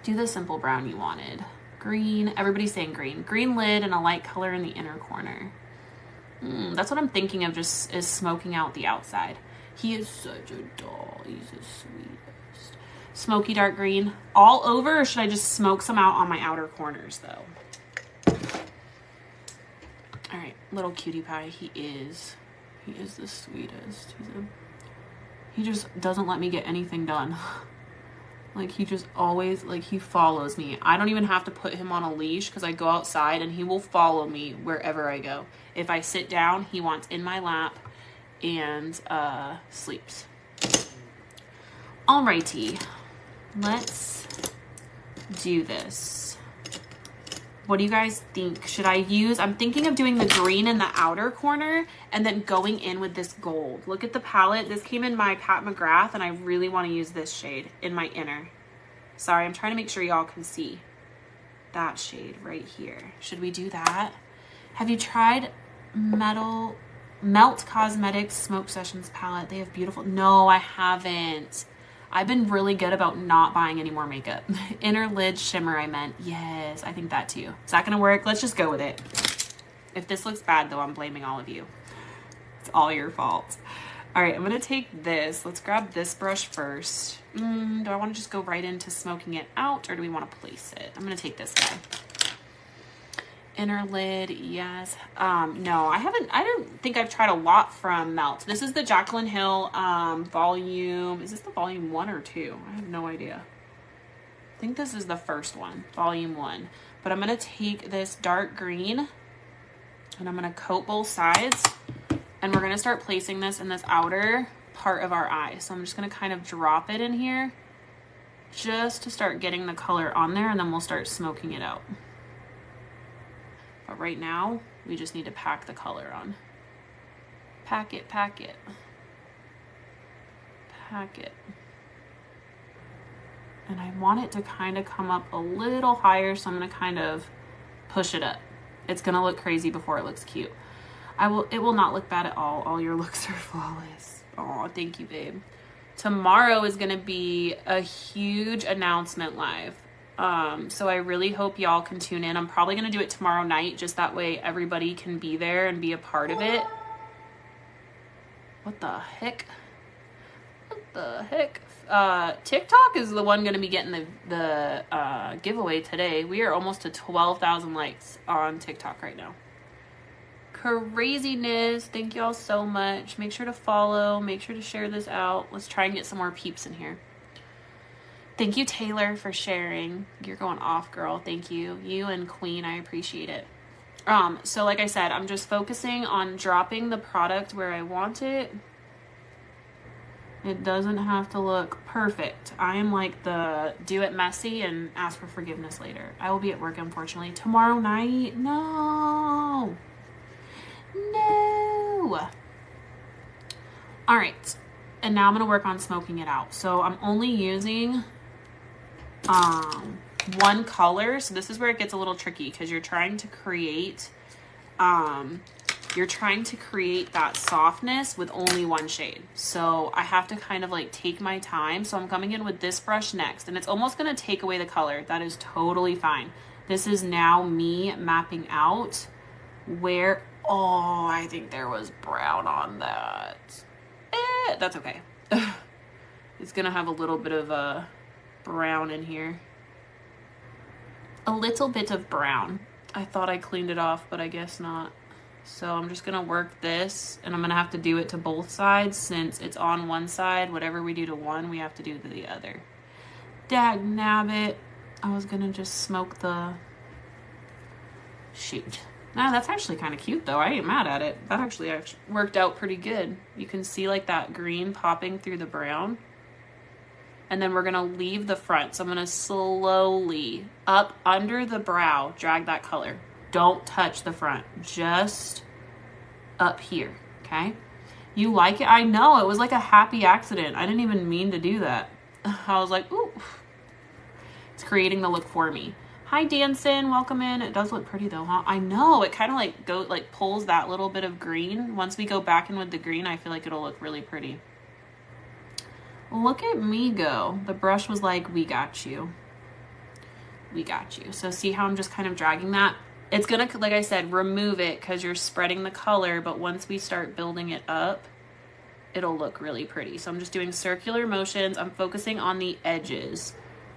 Do the simple brown you wanted. Green, everybody's saying green. Green lid and a light color in the inner corner. That's what I'm thinking of, just is smoking out the outside. He is such a doll. He's the sweetest. Smoky dark green all over, or should I just smoke some out on my outer corners though? All right, little cutie pie. He is the sweetest. He just doesn't let me get anything done. Like, he just always, like, he follows me. I don't even have to put him on a leash because I go outside and he will follow me wherever I go. If I sit down, he wants in my lap and sleeps. Alrighty, let's do this. What do you guys think? Should I use, I'm thinking of doing the green in the outer corner and then going in with this gold. Look at the palette. This came in my Pat McGrath and I really want to use this shade in my inner. Sorry, I'm trying to make sure y'all can see that shade right here. Should we do that? Have you tried Melt Cosmetics Smoke Sessions palette? They have beautiful, no, I haven't. I've been really good about not buying any more makeup. Inner lid shimmer, I meant. Yes, I think that too. Is that gonna work? Let's just go with it. If this looks bad though, I'm blaming all of you. It's all your fault. All right, I'm gonna take this. Let's grab this brush first. Do I wanna just go right into smoking it out or do we wanna place it? I'm gonna take this guy. Inner lid, yes. No, I don't think I've tried a lot from Melt. This is the Jaclyn Hill volume. Is this the volume 1 or 2? I have no idea. I think this is the first one, volume 1. But I'm gonna take this dark green and I'm gonna coat both sides and we're gonna start placing this in this outer part of our eye. So I'm just gonna kind of drop it in here just to start getting the color on there and then we'll start smoking it out. But right now, we just need to pack the color on. Pack it, pack it. Pack it. And I want it to kind of come up a little higher, so I'm gonna kind of push it up. It's gonna look crazy before it looks cute. It will not look bad at all. All your looks are flawless. Oh, thank you, babe. Tomorrow is gonna be a huge announcement live. So I really hope y'all can tune in. I'm probably going to do it tomorrow night, just that way everybody can be there and be a part of it. What the heck? What the heck? TikTok is the one going to be getting the giveaway today. We are almost to 12,000 likes on TikTok right now. Craziness. Thank y'all so much. Make sure to follow. Make sure to share this out. Let's try and get some more peeps in here. Thank you, Taylor, for sharing. You're going off, girl. Thank you. You and Queen, I appreciate it. So like I said, I'm just focusing on dropping the product where I want it. It doesn't have to look perfect. I am like the do it messy and ask for forgiveness later. I will be at work, unfortunately. Tomorrow night? No. No. All right. And now I'm going to work on smoking it out. So I'm only using one color. So this is where it gets a little tricky because you're trying to create that softness with only one shade. So I have to kind of like take my time. So I'm coming in with this brush next and it's almost going to take away the color. That is totally fine. This is now me mapping out where, oh, I think there was brown on that. That's okay. It's going to have a little bit of a brown in here. A little bit of brown. I thought I cleaned it off, but I guess not. So I'm just going to work this and I'm going to have to do it to both sides since it's on one side. Whatever we do to one, we have to do to the other. Dag nabbit. I was going to just smoke the... Shoot. Nah, that's actually kind of cute though. I ain't mad at it. That actually worked out pretty good. You can see like that green popping through the brown. And then we're going to leave the front. So I'm going to slowly up under the brow, drag that color. Don't touch the front, just up here, okay? You like it? I know, it was like a happy accident. I didn't even mean to do that. I was like, ooh. It's creating the look for me. Hi, Danson, welcome in. It does look pretty though, huh? I know, it kind of like pulls that little bit of green. Once we go back in with the green, I feel like it'll look really pretty. Look at me go. The brush was like, we got you. We got you. So see how I'm just kind of dragging that? It's gonna, like I said, remove it because you're spreading the color, but once we start building it up, it'll look really pretty. So I'm just doing circular motions. I'm focusing on the edges.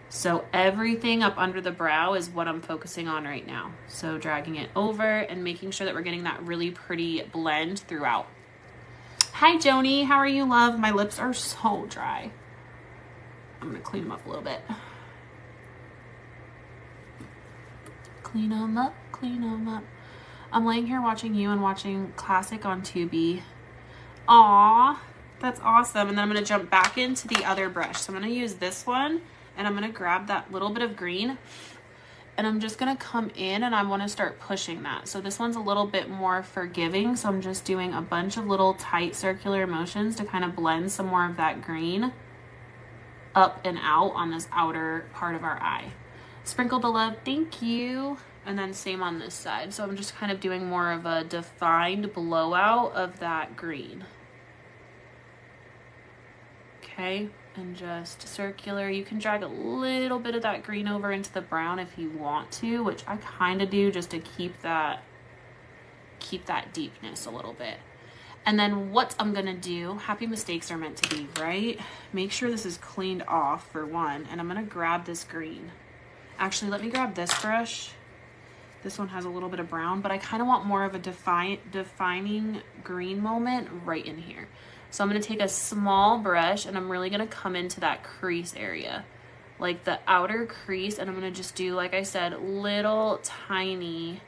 So everything up under the brow is what I'm focusing on right now. So dragging it over and making sure that we're getting that really pretty blend throughout. Hi, Joni. How are you, love? My lips are so dry. I'm going to clean them up a little bit. Clean them up, clean them up. I'm laying here watching you and watching Classic on Tubi. Aw, that's awesome. And then I'm going to jump back into the other brush. So I'm going to use this one, and I'm going to grab that little bit of green, and I'm just going to come in and I want to start pushing that. So this one's a little bit more forgiving. So I'm just doing a bunch of little tight circular motions to kind of blend some more of that green up and out on this outer part of our eye. Sprinkle the love, thank you. And then same on this side. So I'm just kind of doing more of a defined blowout of that green. Okay, and just circular. You can drag a little bit of that green over into the brown if you want to, which I kind of do just to keep that deepness a little bit. And then what I'm gonna do, happy mistakes are meant to be, right? Make sure this is cleaned off for one, and I'm gonna grab this green. Actually, let me grab this brush. This one has a little bit of brown, but I kind of want more of a defining green moment right in here. So I'm going to take a small brush, and I'm really going to come into that crease area, like the outer crease, and I'm going to just do, like I said, little tiny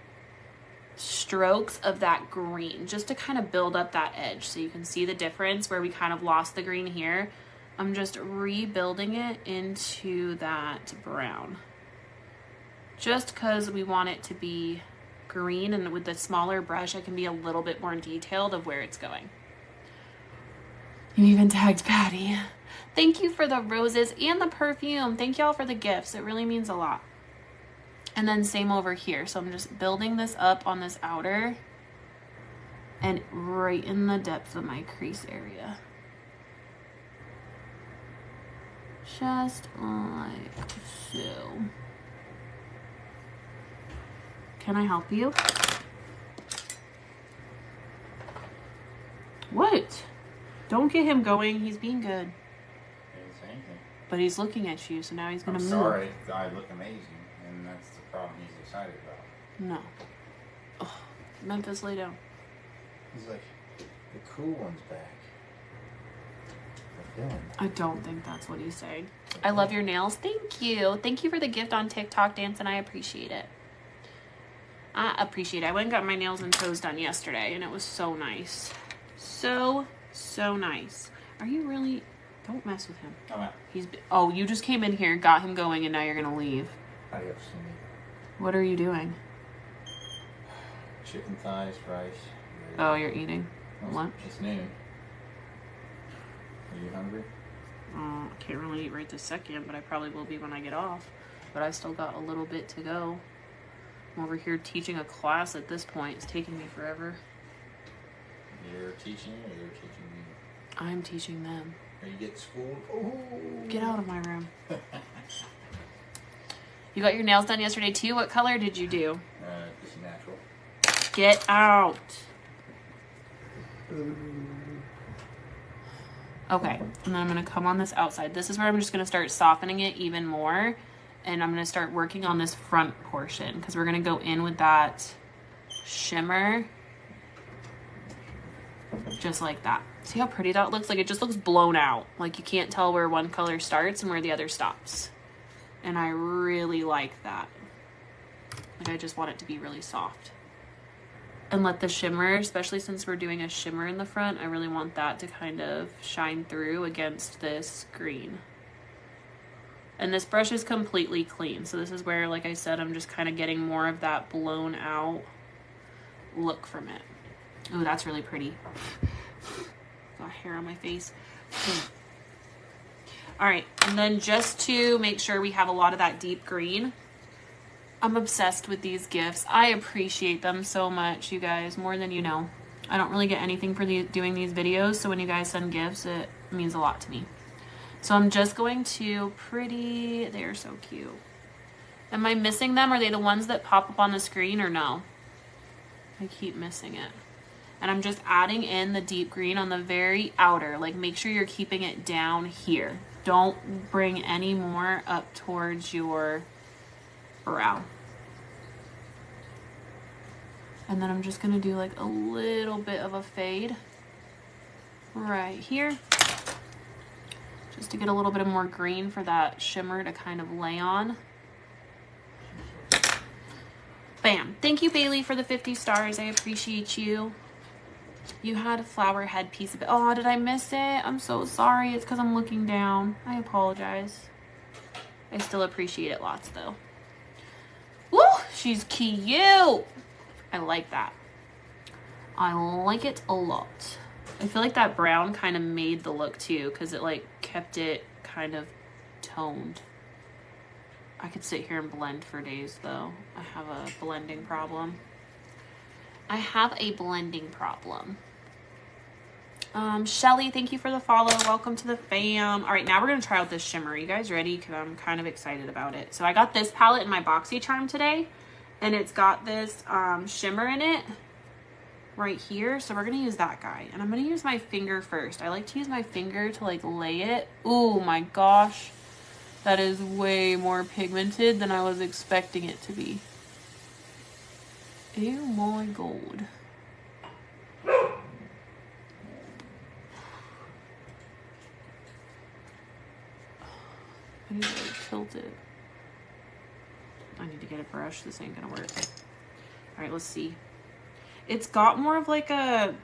strokes of that green just to kind of build up that edge. So you can see the difference where we kind of lost the green here. I'm just rebuilding it into that brown. Just because we want it to be green, and with the smaller brush I can be a little bit more detailed of where it's going. You even tagged Patty. Thank you for the roses and the perfume. Thank y'all for the gifts. It really means a lot. And then same over here. So I'm just building this up on this outer and right in the depths of my crease area. Just like so. Can I help you? What? Don't get him going. He's being good. Didn't say anything. But he's looking at you, so now he's going to move. Sorry, I look amazing, and that's the problem he's excited about. No. Oh, Memphis, lay down. He's like, the cool one's back. I don't think that's what he's saying. I love your nails. Thank you. Thank you for the gift on TikTok, Dance, and I appreciate it. I appreciate it. I went and got my nails and toes done yesterday, and it was so nice. So nice. Are you really... Don't mess with him. I'm out. Oh, you just came in here, got him going, and now you're going to leave. Adios. What are you doing? Chicken thighs, rice. Oh, you're eating lunch? It's noon. Are you hungry? I can't really eat right this second, but I probably will be when I get off. But I still got a little bit to go. I'm over here teaching a class at this point. It's taking me forever. You're teaching or they're teaching you? I'm teaching them. Are you getting schooled? Oh. Get out of my room. You got your nails done yesterday too? What color did you do? Just natural. Get out. Okay, and then I'm going to come on this outside. This is where I'm just going to start softening it even more. And I'm going to start working on this front portion because we're going to go in with that shimmer. Just like that. See how pretty that looks? Like it just looks blown out. Like you can't tell where one color starts and where the other stops. And I really like that. Like I just want it to be really soft. And let the shimmer, especially since we're doing a shimmer in the front, I really want that to kind of shine through against this green. And this brush is completely clean. So this is where, like I said, I'm just kind of getting more of that blown out look from it. Oh, that's really pretty. Got hair on my face. All right, and then just to make sure we have a lot of that deep green, I'm obsessed with these gifts. I appreciate them so much, you guys, more than you know. I don't really get anything for doing these videos, so when you guys send gifts, it means a lot to me. So I'm just going to they're so cute. Am I missing them? Are they the ones that pop up on the screen or no? I keep missing it. And I'm just adding in the deep green on the very outer. Like make sure you're keeping it down here. Don't bring any more up towards your brow. And then I'm just gonna do like a little bit of a fade. right here. Just to get a little bit of more green for that shimmer to kind of lay on. Bam. Thank you, Bailey, for the 50 stars. I appreciate you. You had a flower head piece of it. Oh, did I miss it? I'm so sorry. It's because I'm looking down. I apologize. I still appreciate it lots, though. Woo! She's cute. I like that. I like it a lot. I feel like that brown kind of made the look, too, because it, like, kept it kind of toned. I could sit here and blend for days, though. I have a blending problem. I have a blending problem. Shelly, thank you for the follow. Welcome to the fam. All right, now we're going to try out this shimmer. You guys ready? Because I'm kind of excited about it. So I got this palette in my BoxyCharm today, and it's got this shimmer in it right here. So we're going to use that guy. And I'm going to use my finger first. I like to use my finger to, like, lay it. Ooh, my gosh. That is way more pigmented than I was expecting it to be. Oh my god. I need to like tilt it. I need to get a brush. This ain't gonna work. Alright, let's see. It's got more of like a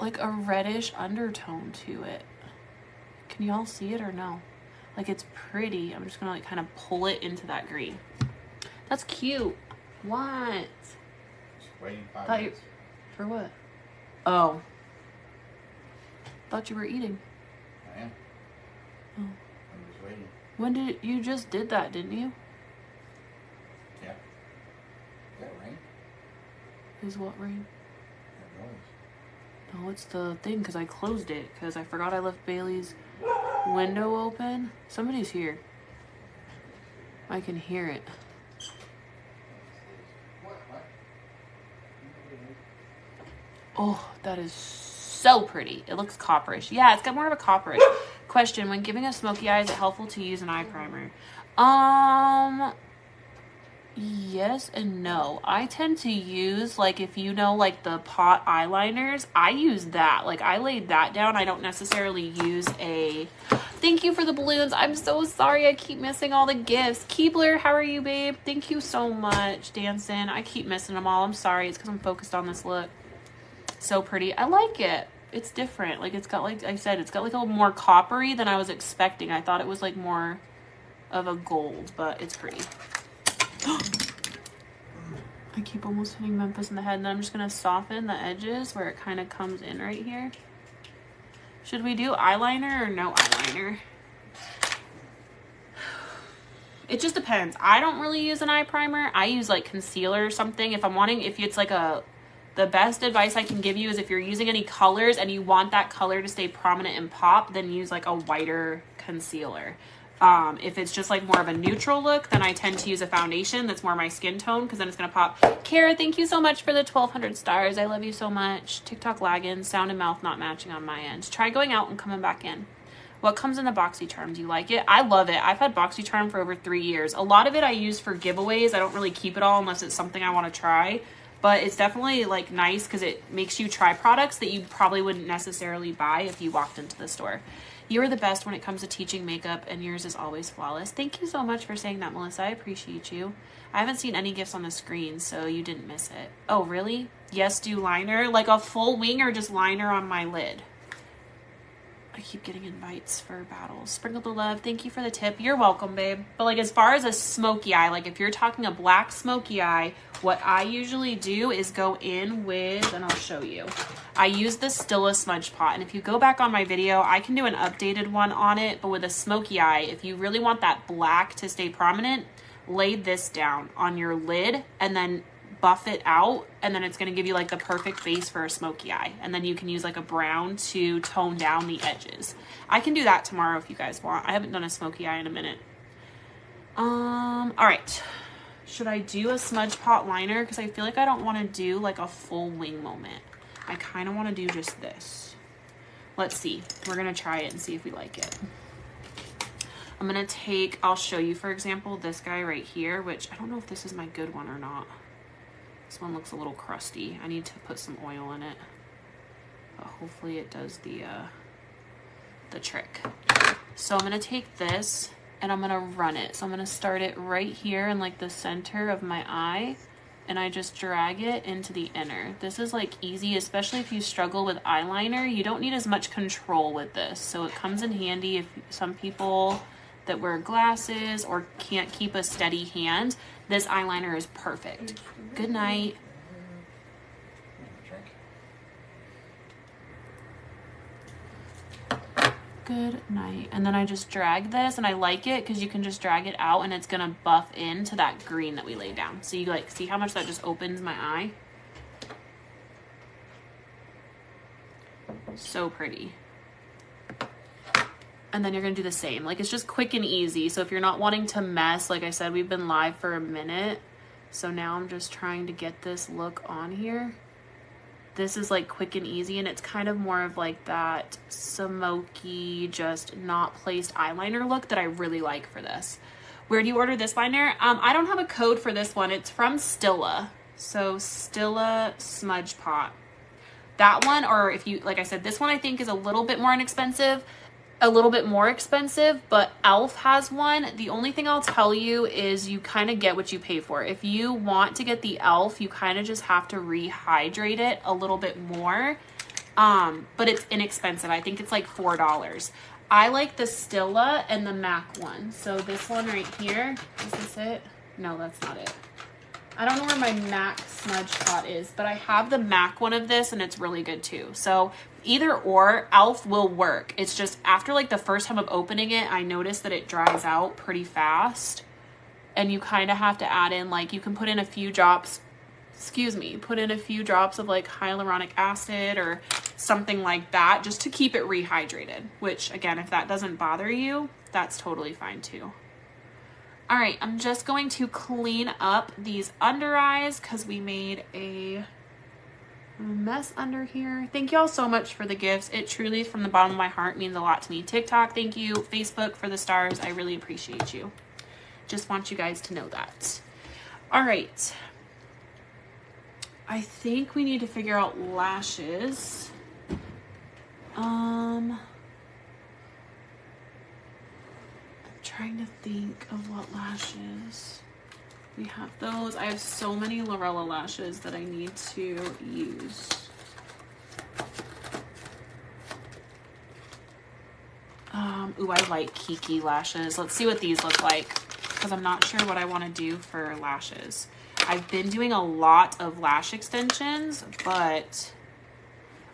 reddish undertone to it. Can y'all see it or no? Like, it's pretty. I'm just gonna like kind of pull it into that green. That's cute. What? Just waiting 5 minutes. For what? Oh. Thought you were eating. I am. Oh. I'm just waiting. When did you just did that, didn't you? Yeah. Is that rain? Is what rain? That noise. No, it's the thing because I closed it because I forgot I left Bailey's window open. Somebody's here. I can hear it. Oh, that is so pretty. It looks copperish. Yeah, it's got more of a copperish. Question, when giving a smoky eye, is it helpful to use an eye primer? Yes and no. I tend to use, like, if you know, like, the pot eyeliners, I use that. Like, I laid that down. I don't necessarily use a... Thank you for the balloons. I'm so sorry. I keep missing all the gifts. Keebler, how are you, babe? Thank you so much, Dancing. I keep missing them all. I'm sorry. It's because I'm focused on this look. So pretty. I like it. It's different. Like, it's got, like I said, it's got, like, a little more coppery than I was expecting. I thought it was, like, more of a gold, but it's pretty. I keep almost hitting Memphis in the head, and then I'm just going to soften the edges where it kind of comes in right here. Should we do eyeliner or no eyeliner? It just depends. I don't really use an eye primer. I use, like, concealer or something. If it's, like, the best advice I can give you is if you're using any colors and you want that color to stay prominent and pop, then use, like, a whiter concealer. If it's just like more of a neutral look, then I tend to use a foundation that's more my skin tone because then it's going to pop. Kara, thank you so much for the 1,200 stars. I love you so much. TikTok lagging, sound and mouth not matching on my end. Try going out and coming back in. What comes in the BoxyCharm? Do you like it? I love it. I've had BoxyCharm for over 3 years. A lot of it I use for giveaways. I don't really keep it all unless it's something I want to try. But it's definitely like nice because it makes you try products that you probably wouldn't necessarily buy if you walked into the store. You are the best when it comes to teaching makeup, and yours is always flawless. Thank you so much for saying that, Melissa. I appreciate you. I haven't seen any gifts on the screen, so you didn't miss it. Oh, really? Yes, do liner. Like a full wing or just liner on my lid? I keep getting invites for battles. Sprinkle the love. Thank you for the tip. You're welcome, babe. But like as far as a smoky eye, like if you're talking a black smoky eye, what I usually do is go in with, and I'll show you. I use the Stila Smudge Pot. And if you go back on my video, I can do an updated one on it. But with a smoky eye, if you really want that black to stay prominent, lay this down on your lid and then buff it out, and then it's going to give you like the perfect base for a smoky eye, and then you can use like a brown to tone down the edges. I can do that tomorrow if you guys want. I haven't done a smoky eye in a minute. All right, should I do a Smudge Pot liner? Because I feel like I don't want to do like a full wing moment. I kind of want to do just this. Let's see. We're going to try it and see if we like it. I'm going to take, I'll show you, for example, this guy right here, which I don't know if this is my good one or not. This one looks a little crusty. I need to put some oil in it. but hopefully it does the trick. So I'm gonna take this and I'm gonna run it. So I'm gonna start it right here in like the center of my eye, and I just drag it into the inner. This is like easy, especially if you struggle with eyeliner. You don't need as much control with this. So it comes in handy if some people that wear glasses or can't keep a steady hand. This eyeliner is perfect. Good night. Good night. And then I just drag this, and I like it because you can just drag it out and it's gonna buff into that green that we laid down. So you like see how much that just opens my eye? So pretty. And then you're gonna do the same. Like, it's just quick and easy. So if you're not wanting to mess, like I said, we've been live for a minute. So now I'm just trying to get this look on here. This is like quick and easy, and it's kind of more of like that smoky, just not placed eyeliner look that I really like for this. Where do you order this liner? I don't have a code for this one. It's from Stila. So Stila Smudge Pot. That one, or if you, like I said, this one I think is a little bit more inexpensive. A little bit more expensive, but e.l.f. has one. The only thing I'll tell you is you kind of get what you pay for. If you want to get the e.l.f., you kind of just have to rehydrate it a little bit more, but it's inexpensive. I think it's like $4. I like the Stila and the MAC one. So this one right here, is this it? No, that's not it. I don't know where my MAC smudge pot is, but I have the MAC one of this, and it's really good too. So either or, e.l.f. will work. It's just after like the first time of opening it, I noticed that it dries out pretty fast, and you kind of have to add in, like, you can put in a few drops, put in a few drops of like hyaluronic acid or something like that just to keep it rehydrated, which again, if that doesn't bother you, that's totally fine too. All right, I'm just going to clean up these under eyes because we made a mess under here. Thank you all so much for the gifts. It truly, from the bottom of my heart, means a lot to me. TikTok, thank you. Facebook for the stars. I really appreciate you. Just want you guys to know that. All right. I think we need to figure out lashes. I'm trying to think of what lashes. We have those. I have so many Lorella lashes that I need to use. Ooh, I like Kiki lashes. Let's see what these look like, because I'm not sure what I want to do for lashes. I've been doing a lot of lash extensions, but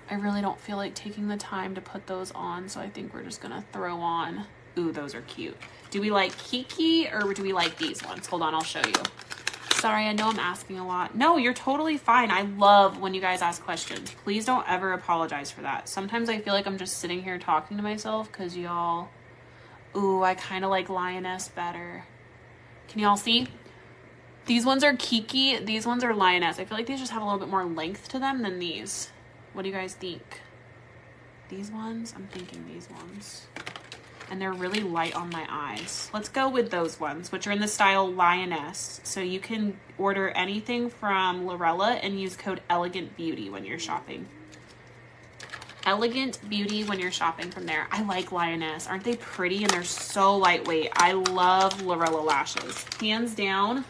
I really don't feel like taking the time to put those on, so I think we're just gonna throw on. Ooh, those are cute. Do we like Kiki or do we like these ones? Hold on, I'll show you. Sorry, I know I'm asking a lot. No, you're totally fine. I love when you guys ask questions. Please don't ever apologize for that. Sometimes I feel like I'm just sitting here talking to myself because y'all, ooh, I kind of like Lioness better. Can y'all see? These ones are Kiki. These ones are Lioness. I feel like these just have a little bit more length to them than these. What do you guys think? These ones? I'm thinking these ones. And they're really light on my eyes. Let's go with those ones, which are in the style Lioness. So you can order anything from Lorella and use code Elegant Beauty when you're shopping. Elegant Beauty when you're shopping from there. I like Lioness. Aren't they pretty? And they're so lightweight. I love Lorella lashes. Hands down,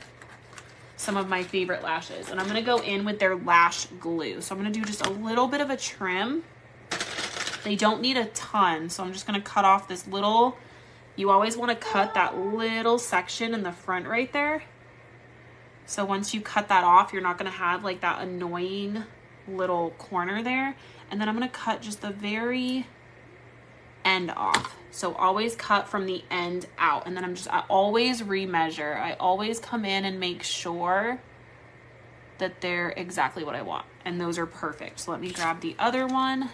some of my favorite lashes. And I'm going to go in with their lash glue. So I'm going to do just a little bit of a trim. They don't need a ton, so I'm just going to cut off this little, you always want to cut that little section in the front right there. So once you cut that off, you're not going to have like that annoying little corner there. And then I'm going to cut just the very end off. So always cut from the end out. And then I always remeasure. I always come in and make sure that they're exactly what I want. And those are perfect. So let me grab the other one.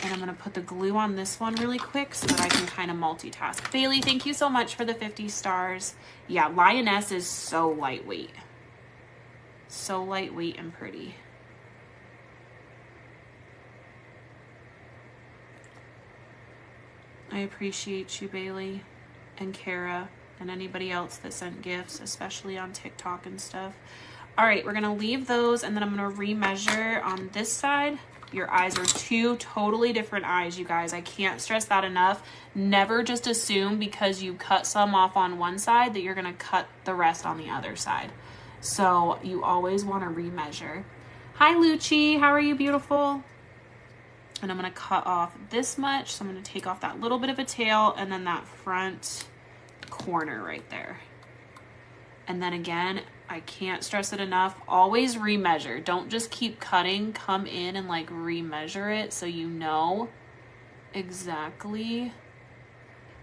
And I'm going to put the glue on this one really quick so that I can kind of multitask. Bailey, thank you so much for the 50 stars. Yeah, Lioness is so lightweight. So lightweight and pretty. I appreciate you, Bailey and Kara and anybody else that sent gifts, especially on TikTok and stuff. All right, we're going to leave those, and then I'm going to remeasure on this side. Your eyes are two totally different eyes, you guys. I can't stress that enough. Never just assume because you cut some off on one side that you're going to cut the rest on the other side. So you always want to remeasure. Hi, Lucci. How are you, beautiful? And I'm going to cut off this much. So I'm going to take off that little bit of a tail and then that front corner right there. And then again, I can't stress it enough. Always remeasure. Don't just keep cutting. Come in and like remeasure it so you know exactly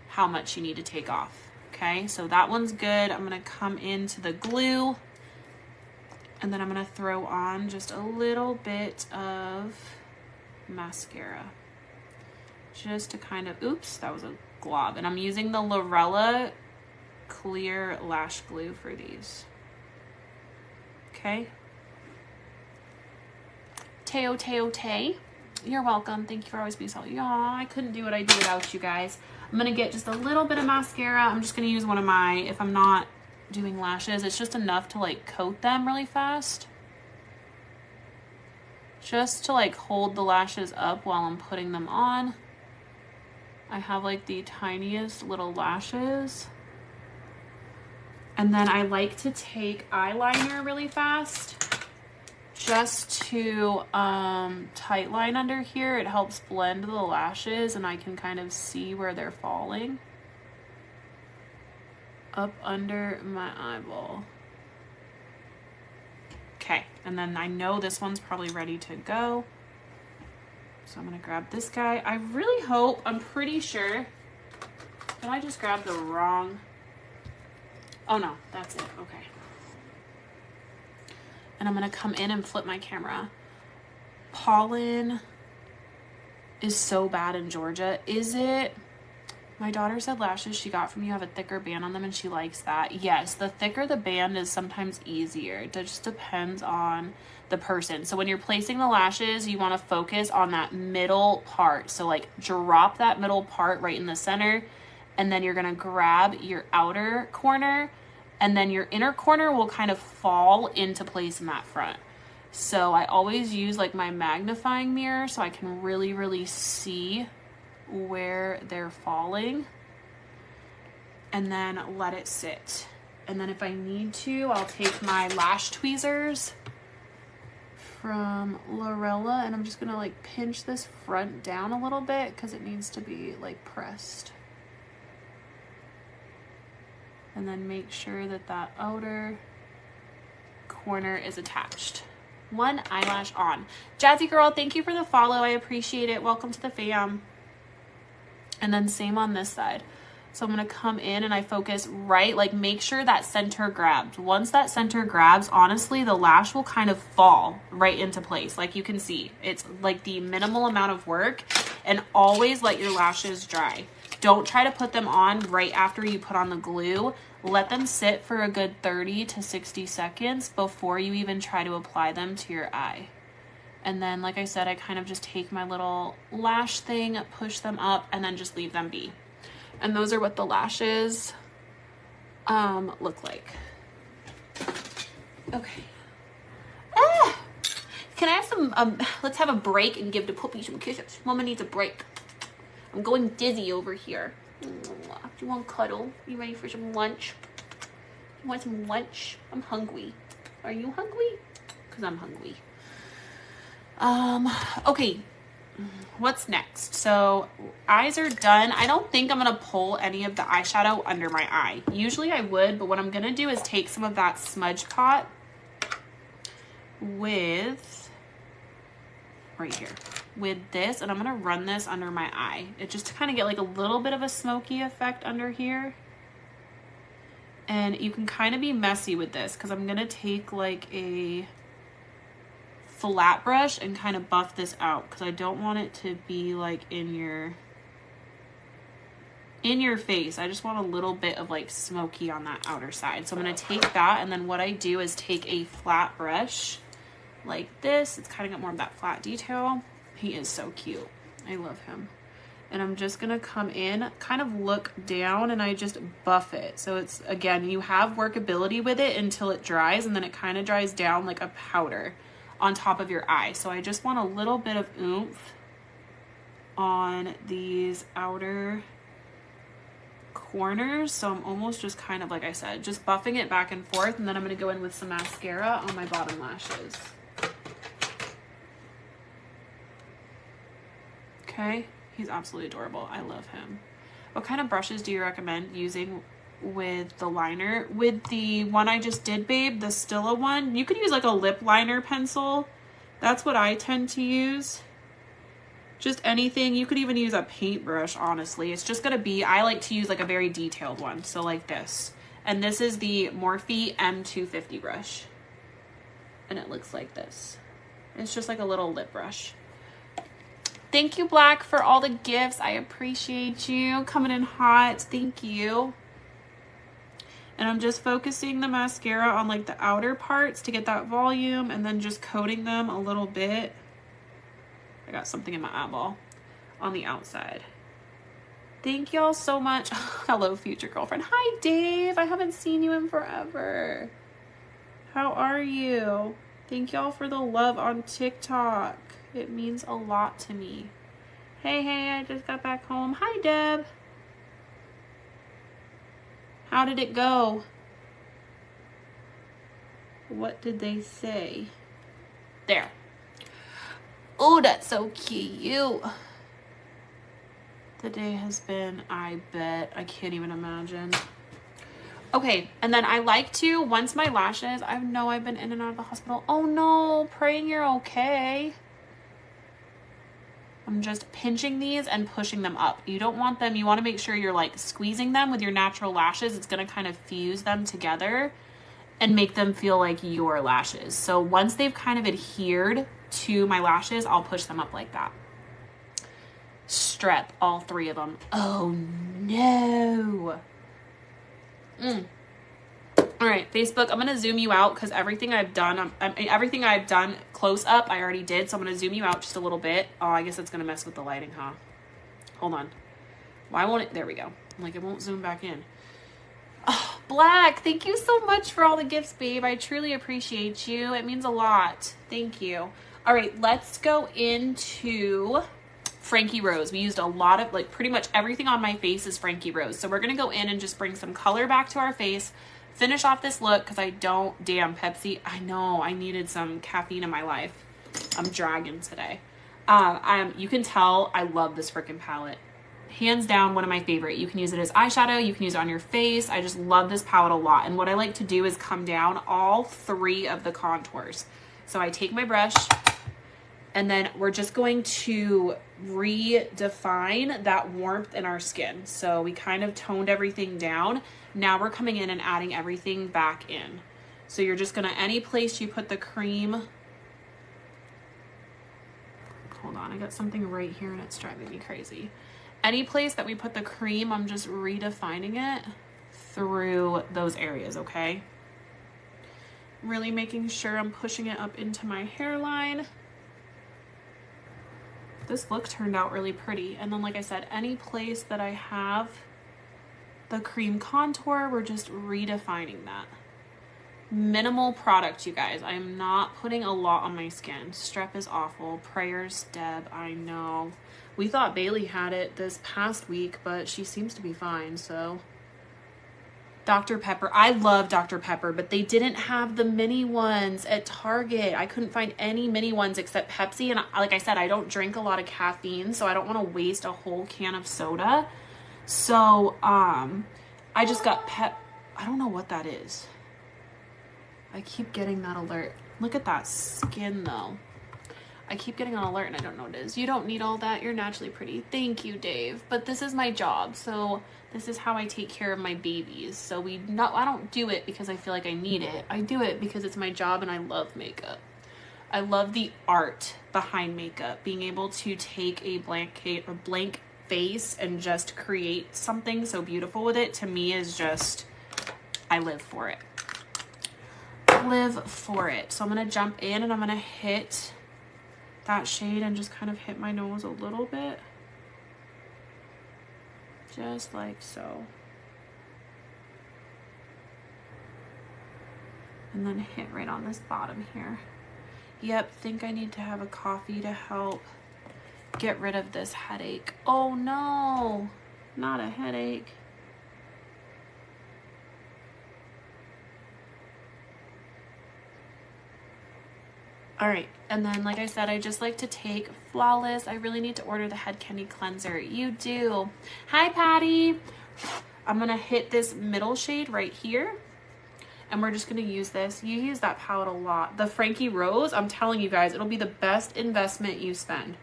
how much you need to take off. Okay, so that one's good. I'm going to come into the glue and then I'm going to throw on just a little bit of mascara just to kind of, oops, that was a glob. And I'm using the Lorella clear lash glue for these. Okay. Tay. You're welcome. Thank you for always being so. Y'all, I couldn't do what I do without you guys. I'm going to get just a little bit of mascara. I'm just going to use one of my, if I'm not doing lashes, it's just enough to like coat them really fast. Just to like hold the lashes up while I'm putting them on. I have like the tiniest little lashes. And then I like to take eyeliner really fast just to tight line under here. It helps blend the lashes and I can kind of see where they're falling. Up under my eyeball. Okay, and then I know this one's probably ready to go. So I'm gonna grab this guy. I really hope, I'm pretty sure, did I just grab the wrong? Oh no, that's it, okay. And I'm gonna come in and flip my camera. Pollen is so bad in Georgia. Is it? My daughter said lashes she got from you have a thicker band on them and she likes that. Yes, the thicker the band is sometimes easier. It just depends on the person. So when you're placing the lashes, you want to focus on that middle part. So like drop that middle part right in the center and then you're going to grab your outer corner and then your inner corner will kind of fall into place in that front. So I always use like my magnifying mirror so I can really, really see where they're falling and then let it sit. And then if I need to, I'll take my lash tweezers from Lorella and I'm just gonna like pinch this front down a little bit because it needs to be like pressed. And then make sure that that outer corner is attached. One eyelash on. Jazzy girl, thank you for the follow. I appreciate it. Welcome to the fam. And then same on this side. So I'm going to come in and I focus right, like make sure that center grabs. Once that center grabs, honestly, the lash will kind of fall right into place. Like you can see, it's like the minimal amount of work, and always let your lashes dry. Don't try to put them on right after you put on the glue. Let them sit for a good 30 to 60 seconds before you even try to apply them to your eye. And then, like I said, I kind of just take my little lash thing, push them up, and then just leave them be. And those are what the lashes look like. Okay. Can I have some, let's have a break and give the puppy some kisses. Mama needs a break. I'm going dizzy over here. Do you want cuddle? You ready for some lunch? You want some lunch? I'm hungry. Are you hungry? Because I'm hungry. Okay, what's next? So eyes are done. I don't think I'm going to pull any of the eyeshadow under my eye. Usually I would, but what I'm going to do is take some of that Smudge Pot with, right here, with this, and I'm going to run this under my eye. It just to kind of get like a little bit of a smoky effect under here. And you can kind of be messy with this because I'm going to take like a flat brush and kind of buff this out because I don't want it to be like in your face. I just want a little bit of like smoky on that outer side. So I'm going to take that, and then what I do is take a flat brush like this. It's kind of got more of that flat detail. He is so cute. I love him. And I'm just going to come in, kind of look down, and I just buff it. So it's, again, you have workability with it until it dries, and then it kind of dries down like a powder. on top of your eye. So I just want a little bit of oomph on these outer corners. So I'm almost just kind of, like I said, just buffing it back and forth, and then I'm going to go in with some mascara on my bottom lashes. Okay, he's absolutely adorable. I love him. What kind of brushes do you recommend using with the liner? With the one I just did, babe, the Stila one, you could use like a lip liner pencil. That's what I tend to use. Just anything. You could even use a paintbrush, honestly. It's just gonna be, I like to use like a very detailed one. So like this. And this is the Morphe M250 brush. And it looks like this. It's just like a little lip brush. Thank you, Black, for all the gifts. I appreciate you. Coming in hot. Thank you. And I'm just focusing the mascara on like the outer parts to get that volume, and then just coating them a little bit. I got something in my eyeball on the outside. Thank y'all so much. Hello, future girlfriend. Hi, Dave. I haven't seen you in forever. How are you? Thank y'all for the love on TikTok. It means a lot to me. Hey, I just got back home. Hi, Deb. How did it go? What did they say? There. Oh, that's so cute. The day has been, I bet, I can't even imagine. Okay, and then I like to, once my lashes, I know I've been in and out of the hospital. Oh no, praying you're okay. I'm just pinching these and pushing them up. You don't want them, you want to make sure you're like squeezing them with your natural lashes. It's going to kind of fuse them together and make them feel like your lashes. So once they've kind of adhered to my lashes, I'll push them up like that. Strep, all three of them. Oh no. All right, Facebook, I'm gonna zoom you out because everything I've done, everything I've done close up, I already did. So I'm gonna zoom you out just a little bit. Oh, I guess it's gonna mess with the lighting, huh? Hold on. Why won't it? There we go. Like it won't zoom back in. Oh, Black, thank you so much for all the gifts, babe. I truly appreciate you. It means a lot. Thank you. All right, let's go into Frankie Rose. We used a lot of, like, pretty much everything on my face is Frankie Rose. So we're going to go in and just bring some color back to our face, finish off this look, because I don't, damn, Pepsi, I know, I needed some caffeine in my life. I'm dragging today. You can tell I love this freaking palette. Hands down, one of my favorite. You can use it as eyeshadow. You can use it on your face. I just love this palette a lot. And what I like to do is come down all three of the contours. So I take my brush, and then we're just going to redefine that warmth in our skin. So we kind of toned everything down. Now we're coming in and adding everything back in. So you're just gonna, any place you put the cream, hold on, I got something right here and it's driving me crazy. Any place that we put the cream, I'm just redefining it through those areas, okay? Really making sure I'm pushing it up into my hairline. This look turned out really pretty. And then, like I said, any place that I have the cream contour, we're just redefining that. Minimal product, you guys. I am not putting a lot on my skin. Strep is awful. Prayers, Deb, I know. We thought Bailey had it this past week, but she seems to be fine, so. Dr. Pepper. I love Dr. Pepper, but they didn't have the mini ones at Target. I couldn't find any mini ones except Pepsi. And like I said, I don't drink a lot of caffeine, so I don't want to waste a whole can of soda. So, I just got I don't know what that is. I keep getting that alert. Look at that skin, though. I keep getting an alert and I don't know what it is. You don't need all that. You're naturally pretty. Thank you, Dave. But this is my job, so this is how I take care of my babies. So I don't do it because I feel like I need it. I do it because it's my job and I love makeup. I love the art behind makeup. Being able to take a blank face and just create something so beautiful with it, to me, is just, I live for it. Live for it. So I'm going to jump in and I'm going to hit that shade and just kind of hit my nose a little bit. Just like so. And then hit right on this bottom here. Yep, think I need to have a coffee to help get rid of this headache. Oh no, not a headache. All right, and then like I said, I just like to take Flawless. I really need to order the Head Candy Cleanser. You do. Hi, Patty. I'm gonna hit this middle shade right here, and we're just gonna use this. You use that palette a lot. The Frankie Rose, I'm telling you guys, it'll be the best investment you spend.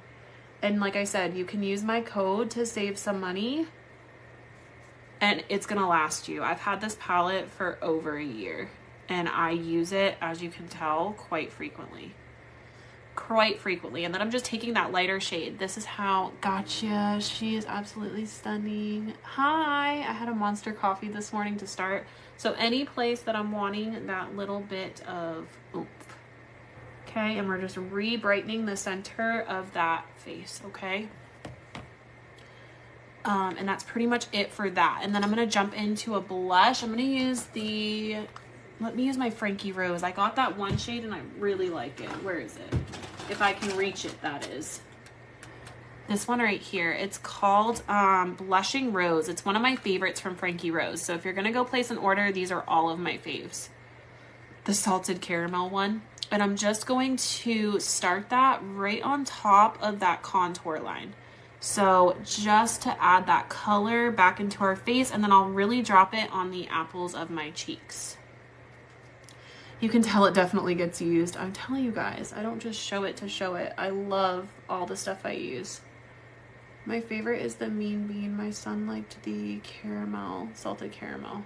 And like I said, you can use my code to save some money, and it's gonna last you. I've had this palette for over a year, and I use it, as you can tell, quite frequently. And then I'm just taking that lighter shade. This is how, gotcha, she is absolutely stunning. Hi, I had a monster coffee this morning to start. So any place that I'm wanting that little bit of oomph. Okay, and we're just re-brightening the center of that face, okay? And that's pretty much it for that. And then I'm gonna jump into a blush. I'm gonna use let me use my Frankie Rose. I got that one shade and I really like it. Where is it? If I can reach it, that is. This one right here. It's called Blushing Rose. It's one of my favorites from Frankie Rose. So if you're gonna go place an order, these are all of my faves. The salted caramel one. And I'm just going to start that right on top of that contour line. So just to add that color back into our face, and then I'll really drop it on the apples of my cheeks. You can tell it definitely gets used. I'm telling you guys, I don't just show it to show it. I love all the stuff I use. My favorite is the Mean Bean. My son liked the caramel, salted caramel.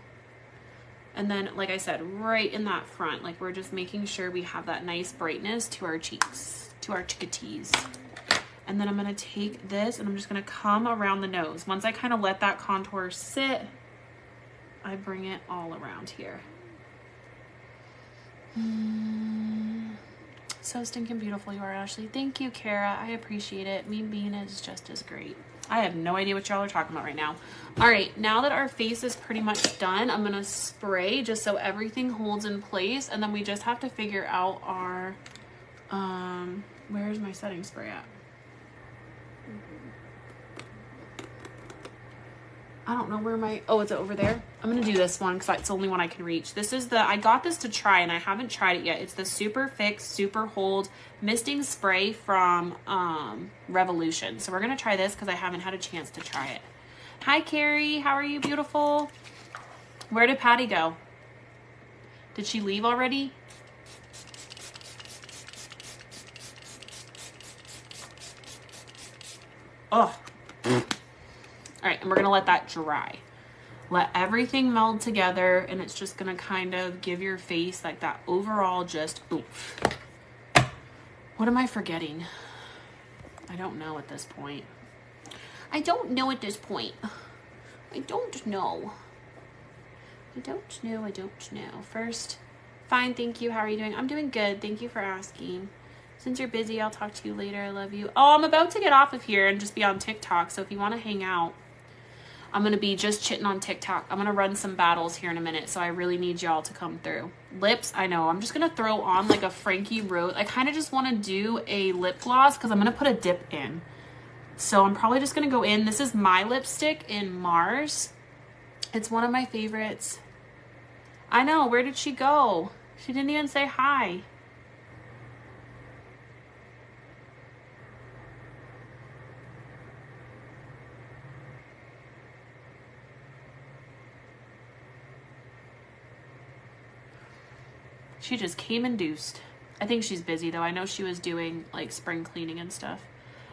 And then, like I said, right in that front, like we're just making sure we have that nice brightness to our cheeks, to our chickatees. And then I'm gonna take this and I'm just gonna come around the nose. Once I kind of let that contour sit, I bring it all around here. So stinking beautiful you are, Ashley. Thank you, Kara. I appreciate it. Mean Bean is just as great. I have no idea what y'all are talking about right now. All right, now that our face is pretty much done, I'm gonna spray just so everything holds in place, and then we just have to figure out our, where's my setting spray at? I don't know where my, oh, it's over there. I'm gonna do this one because it's the only one I can reach. This is the, I got this to try and I haven't tried it yet. It's the Super Fix Super Hold Misting Spray from Revolution. So we're gonna try this because I haven't had a chance to try it. Hi, Carrie, how are you, beautiful? Where did Patty go? Did she leave already? Oh. All right, and we're gonna let that dry. Let everything meld together, and it's just gonna kind of give your face like that overall just oomph. What am I forgetting? I don't know at this point. I don't know. First, fine, thank you. How are you doing? I'm doing good. Thank you for asking. Since you're busy, I'll talk to you later. I love you. Oh, I'm about to get off of here and just be on TikTok, so if you want to hang out, I'm going to be just chitting on TikTok. I'm going to run some battles here in a minute, so I really need y'all to come through. Lips, I know. I'm just going to throw on like a Frankie Rose. I kind of just want to do a lip gloss because I'm going to put a dip in. So I'm probably just going to go in. This is my lipstick in Mars. It's one of my favorites. I know. Where did she go? She didn't even say hi. She just came induced. I think she's busy though. I know she was doing like spring cleaning and stuff.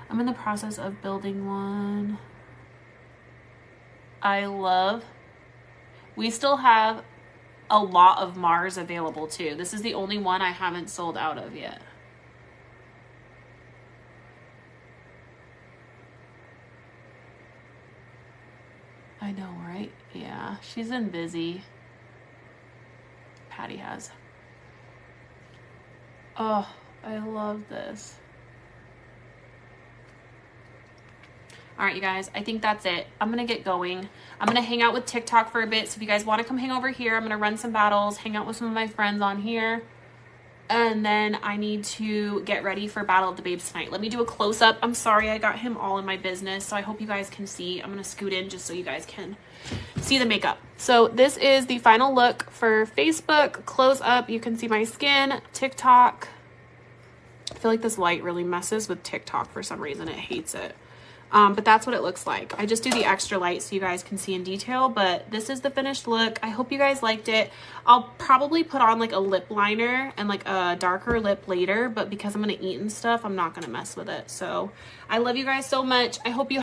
I'm in the process of building one. We still have a lot of Mars available too. This is the only one I haven't sold out of yet. I know, right? Yeah, she's been busy. Patty has. Oh, I love this. All right, you guys, I think that's it. I'm going to get going. I'm going to hang out with TikTok for a bit. So if you guys want to come hang over here, I'm going to run some battles, hang out with some of my friends on here. And then I need to get ready for Battle of the Babes tonight. Let me do a close-up. I'm sorry I got him all in my business, so I hope you guys can see. I'm going to scoot in just so you guys can see the makeup. So this is the final look for Facebook. Close up. You can see my skin. TikTok. I feel like this light really messes with TikTok for some reason. It hates it. But that's what it looks like. I just do the extra light so you guys can see in detail, but this is the finished look. I hope you guys liked it. I'll probably put on like a lip liner and like a darker lip later, but because I'm going to eat and stuff, I'm not going to mess with it. So I love you guys so much. I hope you